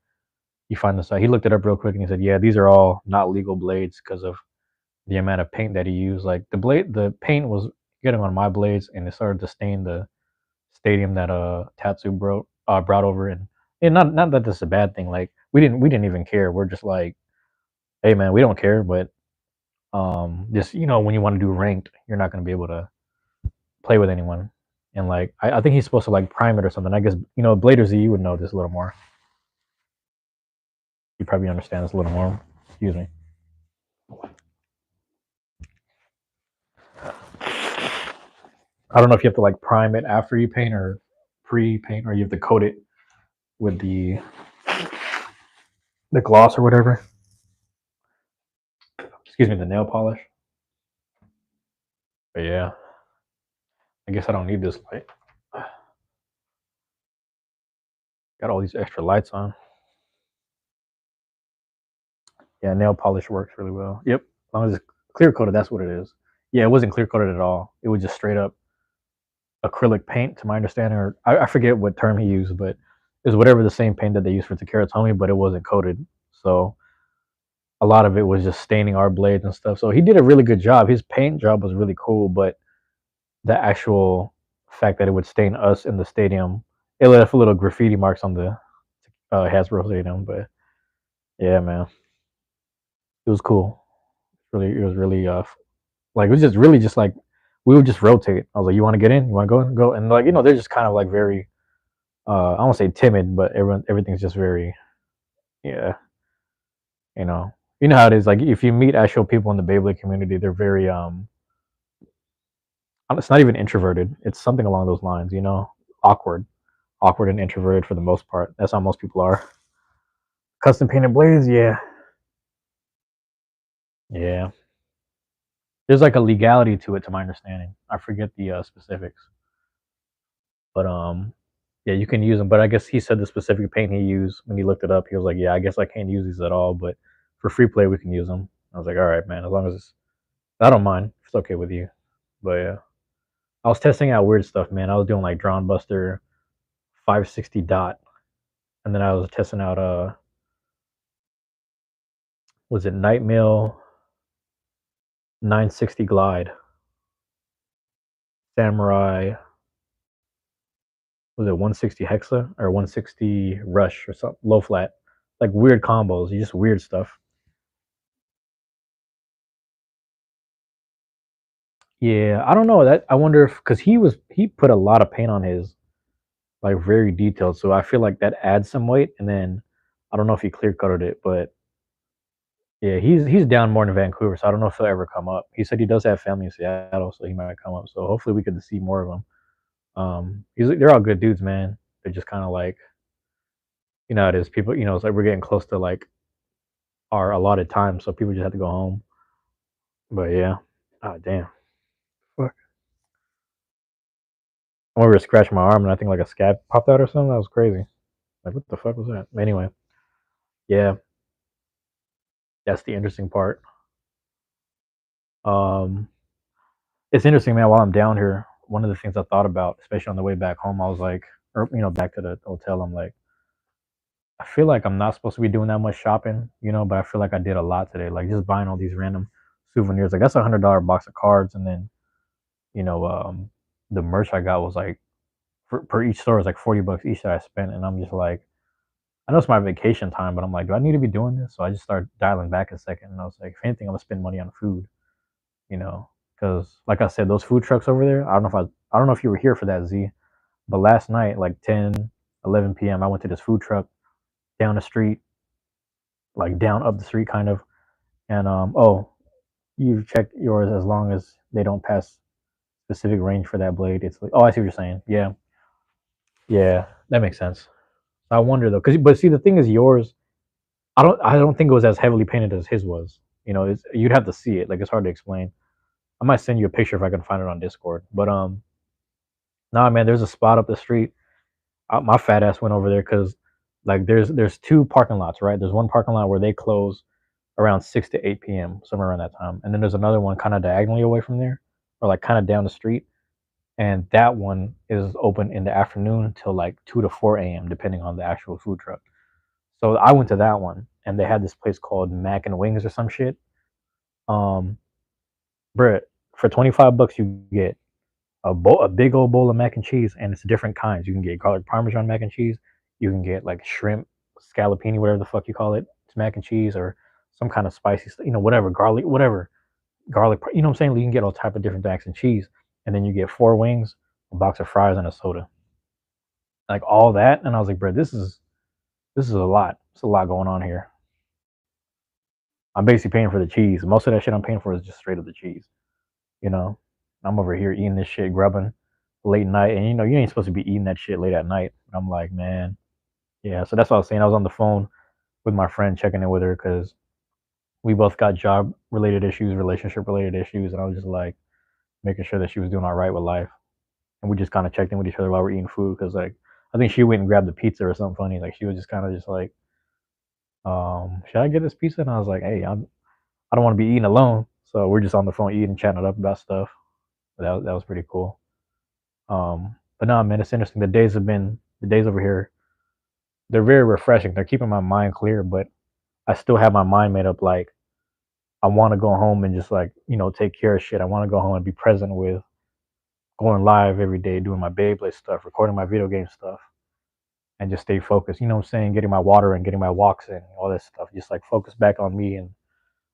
you find this out. He looked it up real quick and he said, yeah, these are all not legal blades because of the amount of paint that he used. Like the paint was getting on my blades and it started to stain the stadium that Tatsu brought over. And not that this is a bad thing. Like we didn't even care. We're just like, hey man, we don't care. But just when you want to do ranked, you're not gonna be able to play with anyone. And like I think he's supposed to like prime it or something. I guess Blader Z, you would know this a little more. You probably understand this a little more. Excuse me. I don't know if you have to like prime it after you paint or pre-paint, or you have to coat it with the gloss or whatever. Excuse me, the nail polish. But yeah, I guess I don't need this light. Got all these extra lights on. Yeah, nail polish works really well. Yep, as long as it's clear coated, that's what it is. Yeah, it wasn't clear coated at all. It was just straight up acrylic paint, to my understanding, or I forget what term he used, but it was whatever the same paint that they used for Takara Tomy, but it wasn't coated. So a lot of it was just staining our blades and stuff. So he did a really good job. His paint job was really cool, but the actual fact that it would stain us in the stadium, it left little graffiti marks on the Hasbro Stadium. But yeah, man, it was cool. It was really like it was just really just like we would just rotate. I was like, you want to get in? You want to go and go? And like they're just kind of like very I don't say timid, but everything's just very yeah, you know how it is. Like if you meet actual people in the Beyblade community, they're very it's not even introverted. It's something along those lines, awkward, awkward and introverted for the most part. That's how most people are. Custom painted blades, yeah, yeah. There's like a legality to it, to my understanding. I forget the specifics, but yeah, you can use them. But I guess he said the specific paint he used when he looked it up. He was like, yeah, I guess I can't use these at all, but for free play we can use them. I was like, all right, man, as long as I don't mind. If it's okay with you. But yeah, I was testing out weird stuff, man. I was doing like Drawn Buster 560 dot, and then I was testing out was it Nightmail 960 Glide, Samurai, was it 160 Hexa or 160 Rush or something, low flat, like weird combos, just weird stuff. Yeah, I don't know that. I wonder if because he put a lot of paint on his, like very detailed. So I feel like that adds some weight. And then I don't know if he clear coated it, but yeah, he's down more in Vancouver, so I don't know if he'll ever come up. He said he does have family in Seattle, so he might come up. So hopefully we get to see more of him. They're all good dudes, man. They're just kind of like how it is. People, it's like we're getting close to like our allotted time, so people just have to go home. But yeah, ah damn, fuck. I remember scratching my arm and I think like a scab popped out or something. That was crazy. Like what the fuck was that? Anyway, yeah, that's the interesting part. Um, it's interesting, man. While I'm down here, one of the things I thought about, especially on the way back home, I was like, or back to the hotel, I'm like, I feel like I'm not supposed to be doing that much shopping, but I feel like I did a lot today. Like just buying all these random souvenirs. Like that's $100 box of cards, and then you know, um, the merch I got was like per each store was like $40 each that I spent, and I'm just like, I know it's my vacation time, but I'm like, do I need to be doing this? So I just started dialing back a second, and I was like, if anything, I'm gonna spend money on food, you know, because like I said, those food trucks over there. I don't know if you were here for that, Z, but last night, like 10, 11 p.m., I went to this food truck down the street, like down up the street, kind of, and oh, you checked yours as long as they don't pass specific range for that blade. It's like, oh, I see what you're saying. Yeah, yeah, that makes sense. I wonder though, but see, the thing is, yours. I don't think it was as heavily painted as his was. You'd have to see it. Like it's hard to explain. I might send you a picture if I can find it on Discord. But nah, man, there's a spot up the street. My fat ass went over there because like there's two parking lots, right? There's one parking lot where they close around 6 to 8 p.m. somewhere around that time, and then there's another one kind of diagonally away from there, or like kind of down the street, and that one is open in the afternoon until like 2 to 4 a.m. depending on the actual food truck. So I went to that one, and they had this place called Mac and Wings or some shit. Um, bruh, for 25 bucks you get a big old bowl of mac and cheese, and it's different kinds. You can get garlic parmesan mac and cheese. You can get like shrimp scallopini, whatever the fuck you call it. It's mac and cheese or some kind of spicy, whatever garlic, whatever garlic. You know what I'm saying? You can get all type of different mac and cheese, and then you get four wings, a box of fries, and a soda. Like all that, and I was like, bro, this is a lot. It's a lot going on here. I'm basically paying for the cheese. Most of that shit I'm paying for is just straight up the cheese. You know, I'm over here eating this shit, grubbing late night, and you ain't supposed to be eating that shit late at night. I'm like, man, yeah. So that's what I was saying. I was on the phone with my friend checking in with her because we both got job related issues, relationship related issues, and I was just like making sure that she was doing all right with life. And we just kind of checked in with each other while we're eating food because like I think she went and grabbed the pizza or something funny. Like she was just kind of just like, should I get this pizza? And I was like, hey, I don't want to be eating alone. So we're just on the phone eating, chatting it up about stuff. But that was pretty cool. But no, man, it's interesting. The days over here. They're very refreshing. They're keeping my mind clear, but I still have my mind made up. Like I want to go home and just like take care of shit. I want to go home and be present with going live every day, doing my Beyblade stuff, recording my video game stuff, and just stay focused. You know what I'm saying? Getting my water and getting my walks in, all that stuff. Just like focus back on me, and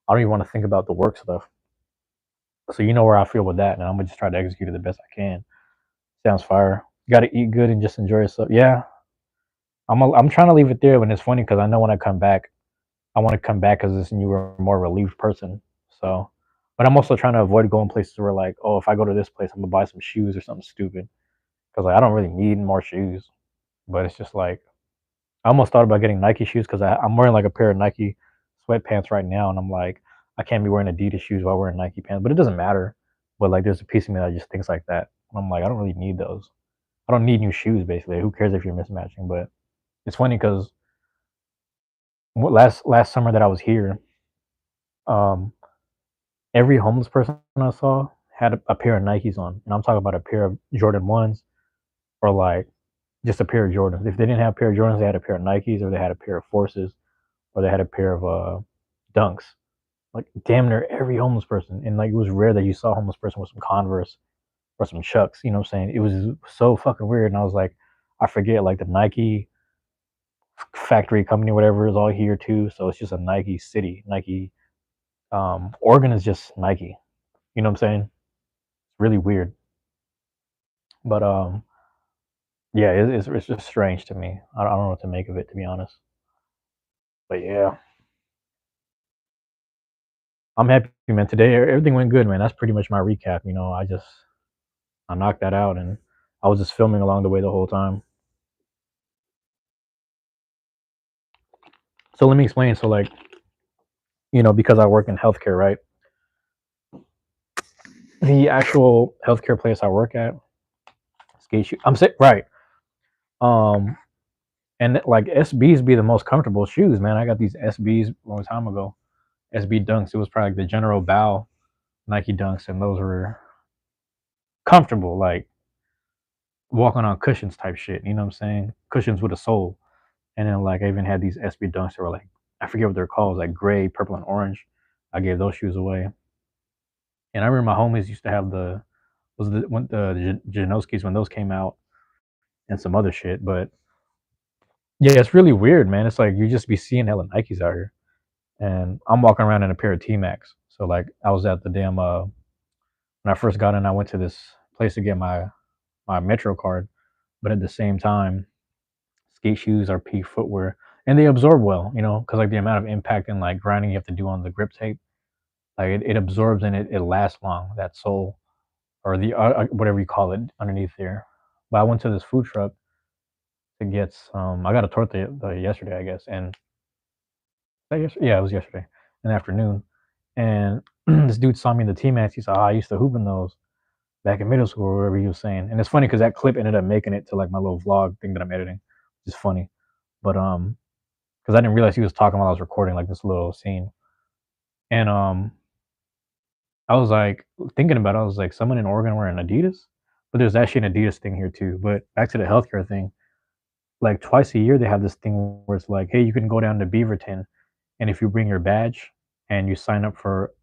I don't even want to think about the work stuff. So you know where I feel with that, and I'm gonna just try to execute it the best I can. Sounds fire. Got to eat good and just enjoy yourself. Yeah, I'm trying to leave it there. When it's funny because I know when I come back, I want to come back as this newer, more relieved person. So, but I'm also trying to avoid going places where like, oh, if I go to this place, I'm gonna buy some shoes or something stupid because like I don't really need more shoes. But it's just like I almost thought about getting Nike shoes because I'm wearing like a pair of Nike sweatpants right now, and I'm like, I can't be wearing Adidas shoes while wearing Nike pants, but it doesn't matter. But like, there's a piece of me that just thinks like that. And I'm like, I don't really need those. I don't need new shoes. Basically, who cares if you're mismatching? But it's funny because last summer that I was here, um, every homeless person I saw had a pair of Nikes on, and I'm talking about a pair of Jordan ones or like just a pair of Jordans. If they didn't have a pair of Jordans, they had a pair of Nikes, or they had a pair of Forces, or they had a pair of Dunks. Like damn near every homeless person, and like it was rare that you saw a homeless person with some Converse or some Chucks. You know what I'm saying? It was so fucking weird, and I was like, I forget like the Nike factory company, whatever, is all here too. So it's just a Nike city. Nike. Oregon is just Nike. You know what I'm saying? It's really weird, but yeah, it's just strange to me. I don't know what to make of it, to be honest. But yeah, I'm happy, man. Today everything went good, man. That's pretty much my recap. I knocked that out, and I was just filming along the way the whole time. So let me explain. So like, because I work in healthcare, right? The actual healthcare place I work at, skate shoe. I'm sick, right? Um, and like SBs be the most comfortable shoes, man. I got these SBs a long time ago. SB Dunks. It was probably like the General Bow Nike Dunks, and those were comfortable, like walking on cushions type shit. You know what I'm saying? Cushions with a sole. And then like I even had these SB Dunks that were like I forget what they're called, like gray, purple, and orange. I gave those shoes away. And I remember my homies used to have the Janoskis when those came out and some other shit. But yeah, it's really weird, man. It's like you just be seeing hella Nikes out here, and I'm walking around in a pair of T Max. So like I was at the damn when I first got in, I went to this place to get my Metro card, but at the same time, skate shoes are peak footwear, and they absorb well, because like the amount of impact and like grinding you have to do on the grip tape, like it absorbs and it lasts long. That sole or the whatever you call it underneath there. But I went to this food truck to get some. I got a torta yesterday, I guess, and yeah, it was yesterday in the afternoon. And this dude saw me in the T Max. He said, "Oh, I used to hoop in those." back in middle school or whatever he was saying. And it's funny because that clip ended up making it to like my little vlog thing that I'm editing, which is funny. But because I didn't realize he was talking while I was recording like this little scene. And I was like thinking about it, I was like, someone in Oregon wearing Adidas? But there's actually an Adidas thing here too. But back to the healthcare thing, like twice a year they have this thing where it's like, hey, you can go down to Beaverton, and if you bring your badge and you sign up for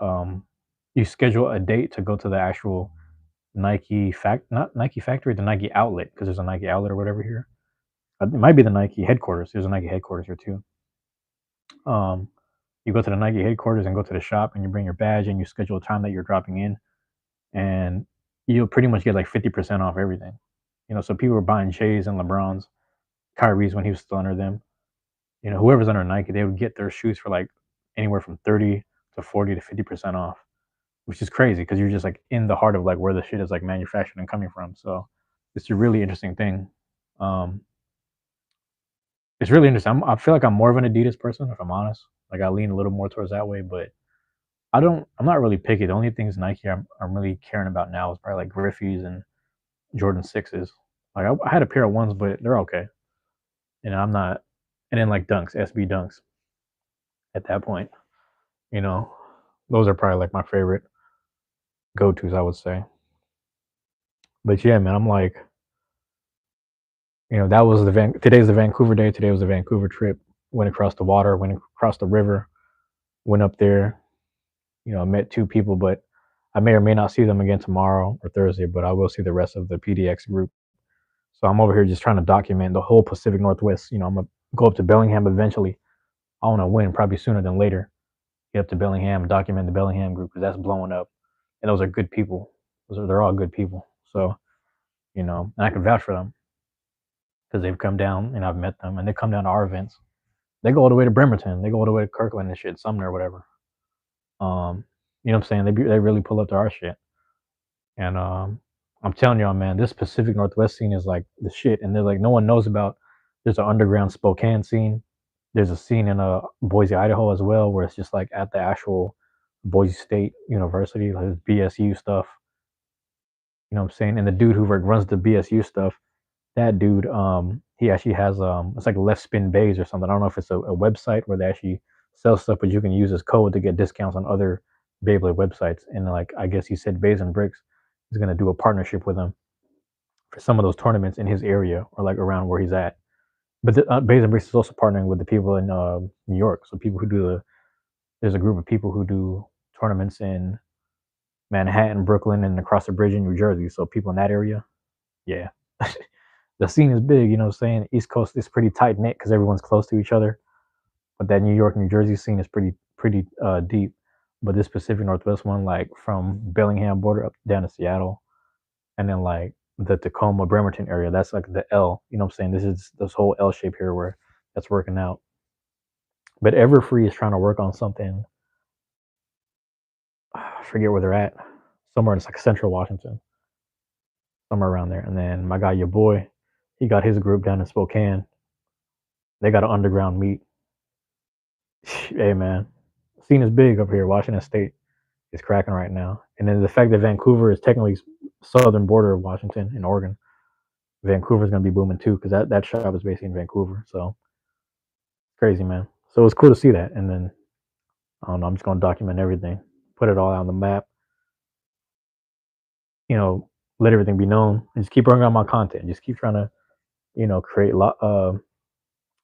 um you schedule a date to go to the actual not Nike factory, the Nike outlet, because there's a Nike outlet or whatever here. It might be the Nike headquarters. There's a Nike headquarters here too. Um, you go to the Nike headquarters and go to the shop, and you bring your badge and you schedule a time that you're dropping in, and you'll pretty much get like 50% off everything. So people were buying Jays and LeBrons, Kyrie's when he was still under them. Whoever's under Nike, they would get their shoes for like anywhere from 30 to 40 to 50% off, which is crazy because you're just like in the heart of like where the shit is like manufactured and coming from. So it's a really interesting thing. Um, it's really interesting. I feel like I'm more of an Adidas person, if I'm honest. Like I lean a little more towards that way, but I'm not really picky. The only things Nike I'm really caring about now is probably like Griffey's and Jordan 6s. Like I had a pair of ones, but they're okay. I'm not, and then like Dunks, SB Dunks at that point, you know, those are probably like my favorite go tos, I would say. But yeah, man, I'm like, that was today's the Vancouver day. Today was the Vancouver trip. Went across the water, went across the river, went up there. Met two people, but I may or may not see them again tomorrow or Thursday. But I will see the rest of the PDX group. So I'm over here just trying to document the whole Pacific Northwest. I'm gonna go up to Bellingham eventually. I want to win probably sooner than later. Get up to Bellingham, document the Bellingham group because that's blowing up, and those are good people. They're all good people. So and I can vouch for them because they've come down and I've met them, and they come down to our events. They go all the way to Bremerton. They go all the way to Kirkland and shit, Sumner or whatever. You know what I'm saying? They really pull up to our shit, and I'm telling y'all, man, this Pacific Northwest scene is like the shit, and they're like no one knows about. There's an underground Spokane scene. There's a scene in Boise, Idaho as well, where it's just like at the actual Boise State University, like BSU stuff. You know what I'm saying? And the dude who runs the BSU stuff, that dude, he actually has it's like Left Spin Bays or something. I don't know if it's a website where they actually sell stuff, but you can use his code to get discounts on other Beyblade websites. And like I guess he said, Bays and Bricks is gonna do a partnership with him for some of those tournaments in his area or like around where he's at. But Bays and Bricks is also partnering with the people in New York. So people who do there's a group of people who do tournaments in Manhattan, Brooklyn, and across the bridge in New Jersey. So people in that area, yeah. The scene is big, you know what I'm saying? East Coast is pretty tight knit because everyone's close to each other. But that New York, New Jersey scene is pretty deep. But this Pacific Northwest one, like from Bellingham border up down to Seattle, and then like the Tacoma Bremerton area, that's like the L. You know what I'm saying? This is this whole L shape here where that's working out. But Everfree is trying to work on something. I forget where they're at. Somewhere in like Central Washington, somewhere around there. And then my guy, your boy, he got his group down in Spokane. They got an underground meet. Hey man, scene is big up here. Washington State is cracking right now, and then the fact that Vancouver is technically southern border of Washington and Oregon, Vancouver is gonna be booming too because that shop is based in Vancouver. So crazy, man. So it's cool to see that, and then I don't know. I'm just gonna document everything, put it all on the map. Let everything be known, and just keep bringing out my content. Just keep trying to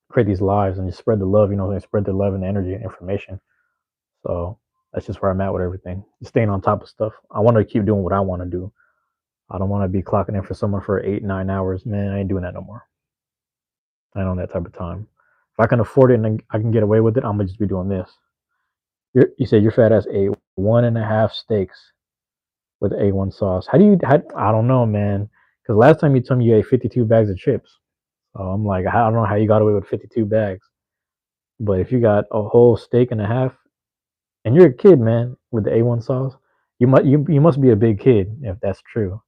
create these lives and just spread the love. And spread the love and the energy and information. So that's just where I'm at with everything. Just staying on top of stuff. I want to keep doing what I want to do. I don't want to be clocking in for someone for 8, 9 hours. Man, I ain't doing that no more. I ain't on that type of time. If I can afford it and I can get away with it, I'm gonna just be doing this. You said your fat ass ate 1.5 steaks with A1 sauce. I don't know, man. Because last time you told me you ate 52 bags of chips. So I'm like, I don't know how you got away with 52 bags. But if you got a whole steak and a half, and you're a kid, man, with the A1 sauce, you must be a big kid if that's true.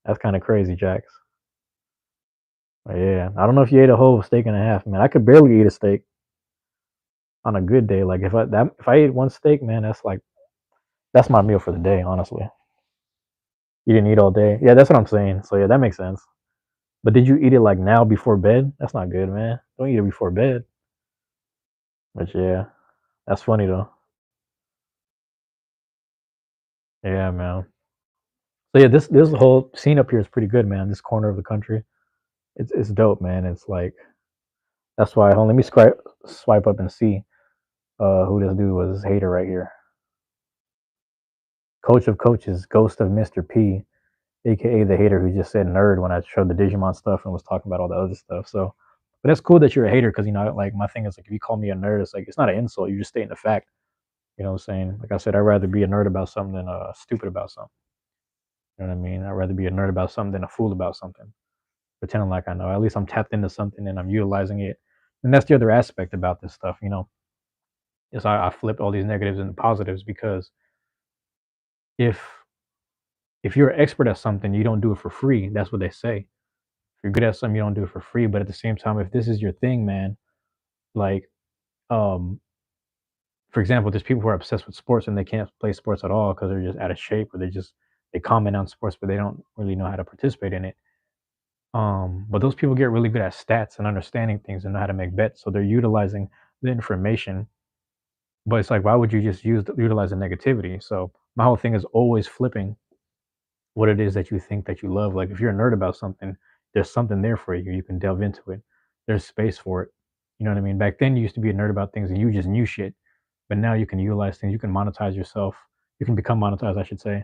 That's kind of crazy, Jax. But yeah, I don't know if you ate a whole steak and a half, man. I could barely eat a steak on a good day. Like if I ate one steak, man, that's my meal for the day, honestly. You didn't eat all day. Yeah, that's what I'm saying. So yeah, that makes sense. But did you eat it like now before bed? That's not good, man. Don't eat it before bed. But yeah, that's funny though. Yeah, man. So yeah, this whole scene up here is pretty good, man. This corner of the country, it's dope, man. It's like that's why. Hold on, let me swipe up and see who this dude was. This hater right here, coach of coaches, ghost of Mister P, aka the hater who just said nerd when I showed the Digimon stuff and was talking about all the other stuff. So, but that's cool that you're a hater because like my thing is like if you call me a nerd, it's like it's not an insult. You're just stating the fact. You know what I'm saying? Like I said, I'd rather be a nerd about something than stupid about something. You know what I mean? I'd rather be a nerd about something than a fool about something. Pretending like I know. At least I'm tapped into something and I'm utilizing it. And that's the other aspect about this stuff, is I flip all these negatives into positives because if if you're an expert at something, you don't do it for free. That's what they say. If you're good at something, you don't do it for free. But at the same time, if this is your thing, man, like um, for example, there's people who are obsessed with sports and they can't play sports at all because they're just out of shape or they comment on sports but they don't really know how to participate in it. But those people get really good at stats and understanding things and know how to make bets. So they're utilizing the information. But it's like, why would you just utilize the negativity? So my whole thing is always flipping what it is that you think that you love. Like if you're a nerd about something, there's something there for you. You can delve into it. There's space for it. You know what I mean? Back then you used to be a nerd about things and you just knew shit. But now you can utilize things. You can monetize yourself. You can become monetized, I should say.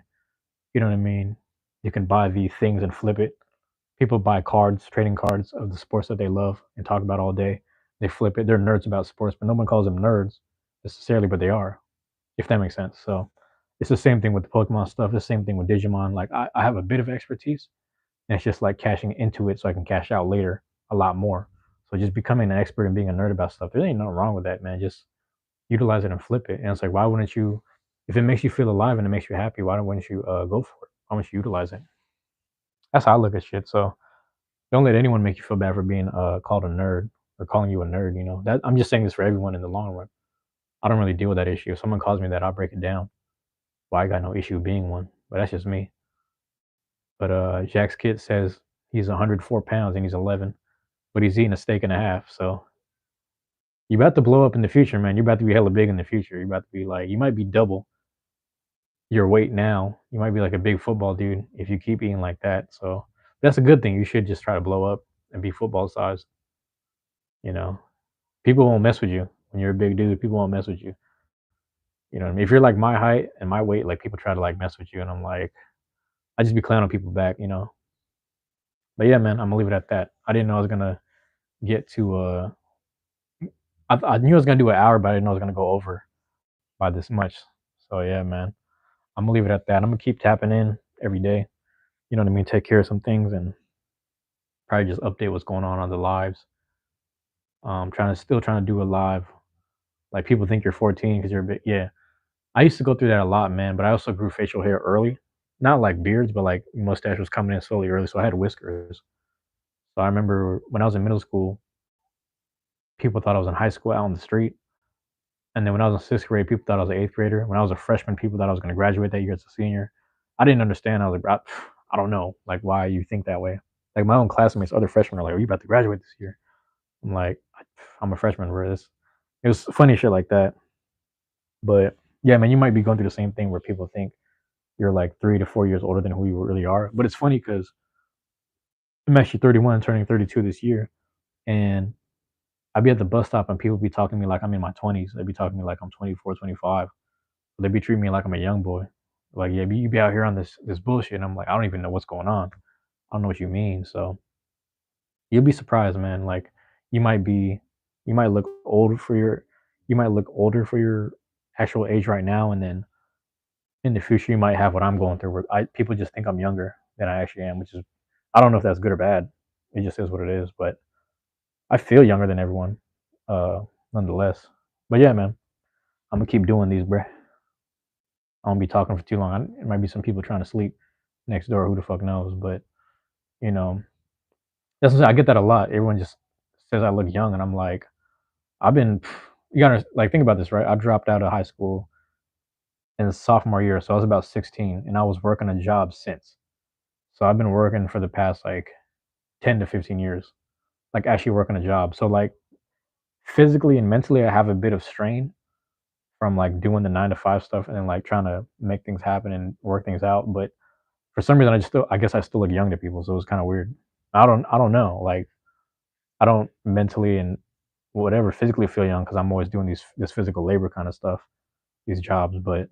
You know what I mean? You can buy the things and flip it. People buy cards, trading cards of the sports that they love and talk about all day. They flip it. They're nerds about sports, but no one calls them nerds necessarily, but they are, if that makes sense. So it's the same thing with the Pokemon stuff. The same thing with Digimon. Like I have a bit of expertise, and it's just like cashing into it so I can cash out later a lot more. So just becoming an expert and being a nerd about stuff, there ain't nothing wrong with that, man. Just utilize it and flip it. And it's like, why wouldn't you? If it makes you feel alive and it makes you happy, why wouldn't you go for it? Why wouldn't you utilize it? That's how I look at shit. So don't let anyone make you feel bad for being called a nerd or calling you a nerd. That I'm just saying this for everyone in the long run. I don't really deal with that issue. If someone calls me that, I'll break it down. Well, I got no issue being one, but that's just me. But Jack's kid says he's 104 pounds and he's 11, but he's eating a steak and a half. So you about to blow up in the future, man. You're about to be hella big in the future. You're about to be like, you might be double your weight now. You might be like a big football dude if you keep eating like that. So that's a good thing. You should just try to blow up and be football sized. You know, people won't mess with you when you're a big dude. People won't mess with you. You know what I mean? If you're like my height and my weight, like people try to like mess with you, and I'm like, I just be clowning people back. But yeah, man, I'm gonna leave it at that. I didn't know I was gonna get to. I knew I was gonna do an hour, but I didn't know I was gonna go over by this much. So yeah, man, I'm gonna leave it at that. I'm gonna keep tapping in every day. You know what I mean? Take care of some things and probably just update what's going on the lives. Trying to do a live. Like people think you're 14 because you're a bit. Yeah, I used to go through that a lot, man. But I also grew facial hair early, not like beards, but like mustache was coming in slowly early. So I had whiskers. So I remember when I was in middle school, people thought I was in high school out on the street. And then when I was in sixth grade, people thought I was an eighth grader. When I was a freshman, people thought I was going to graduate that year as a senior. I didn't understand. I was like, I don't know, like why you think that way. Like my own classmates, other freshmen are like, "Are you about to graduate this year?" I'm like, "I'm a freshman, bro." It was funny shit like that. But yeah, man, you might be going through the same thing where people think you're like 3 to 4 years older than who you really are. But it's funny because I'm actually 31, turning 32 this year, and I'd be at the bus stop and people be talking to me like I'm in my 20s. They'd be talking to me like I'm 24, 25. They be treating me like I'm a young boy. Like, yeah, you be out here on this bullshit. And I'm like, I don't even know what's going on. I don't know what you mean. So you'll be surprised, man. Like you might be, you might look old for your, you might look older for your actual age right now, and then in the future you might have what I'm going through. Where people just think I'm younger than I actually am, which is, I don't know if that's good or bad. It just is what it is. But I feel younger than everyone, uh, nonetheless. But yeah, man, I'm gonna keep doing these, bruh. I won't be talking for too long. There might be some people trying to sleep next door. Who the fuck knows? But you know, I get that a lot. Everyone just says I look young, and I'm like, I've been. You gotta like think about this, right? I dropped out of high school in sophomore year, so I was about 16, and I was working a job since. So I've been working for the past like 10 to 15 years, like actually working a job. So like physically and mentally, I have a bit of strain from like doing the 9 to 5 stuff and then like trying to make things happen and work things out. But for some reason, I guess I still look young to people. So it's kind of weird. I don't know. Like I don't mentally and whatever physically feel young because I'm always doing this physical labor kind of stuff, these jobs. But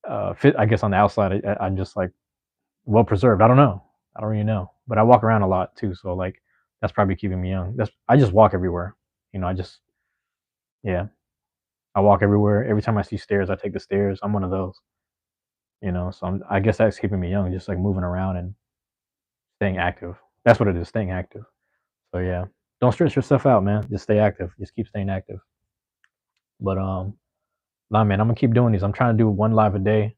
I guess on the outside, I'm just like well preserved. I don't know. I don't really know. But I walk around a lot too, so like that's probably keeping me young. That's I just walk everywhere. I just yeah. I walk everywhere. Every time I see stairs, I take the stairs. I'm one of those. So I guess that's keeping me young, just like moving around and staying active. That's what it is, staying active. So yeah, don't stress yourself out, man. Just stay active. Just keep staying active. But nah, man, I'm gonna keep doing these. I'm trying to do one live a day.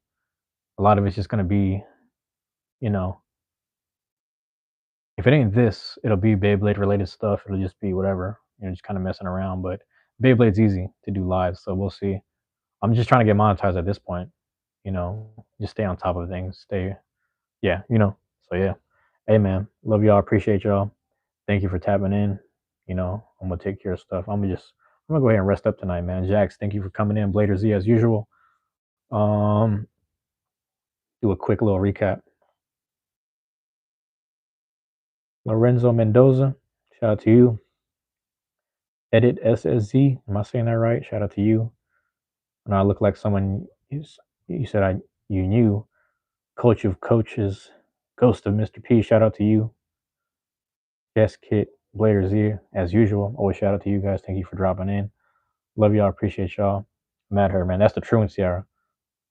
A lot of it's just gonna be, you know, if it ain't this, it'll be Beyblade related stuff. It'll just be whatever, just kind of messing around. But Beyblade's easy to do live, so we'll see. I'm just trying to get monetized at this point. Just stay on top of things. Yeah. So yeah. Hey man, love y'all. Appreciate y'all. Thank you for tapping in. I'm gonna take care of stuff. I'm gonna go ahead and rest up tonight, man. Jax, thank you for coming in. Blader Z as usual. Um, do a quick little recap. Lorenzo Mendoza, shout out to you. Edit SSZ, am I saying that right? Shout out to you. And I look like someone you said you knew. Coach of coaches, Ghost of Mr. P. Shout out to you. Guest Kit, Blader Z as usual. Always shout out to you guys. Thank you for dropping in. Love y'all. Appreciate y'all. Mad her, man. That's the Truancy era.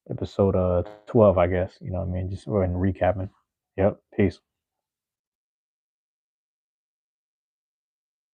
Episode 12, I guess. You know what I mean? Just go ahead and recapping. Yep. Peace.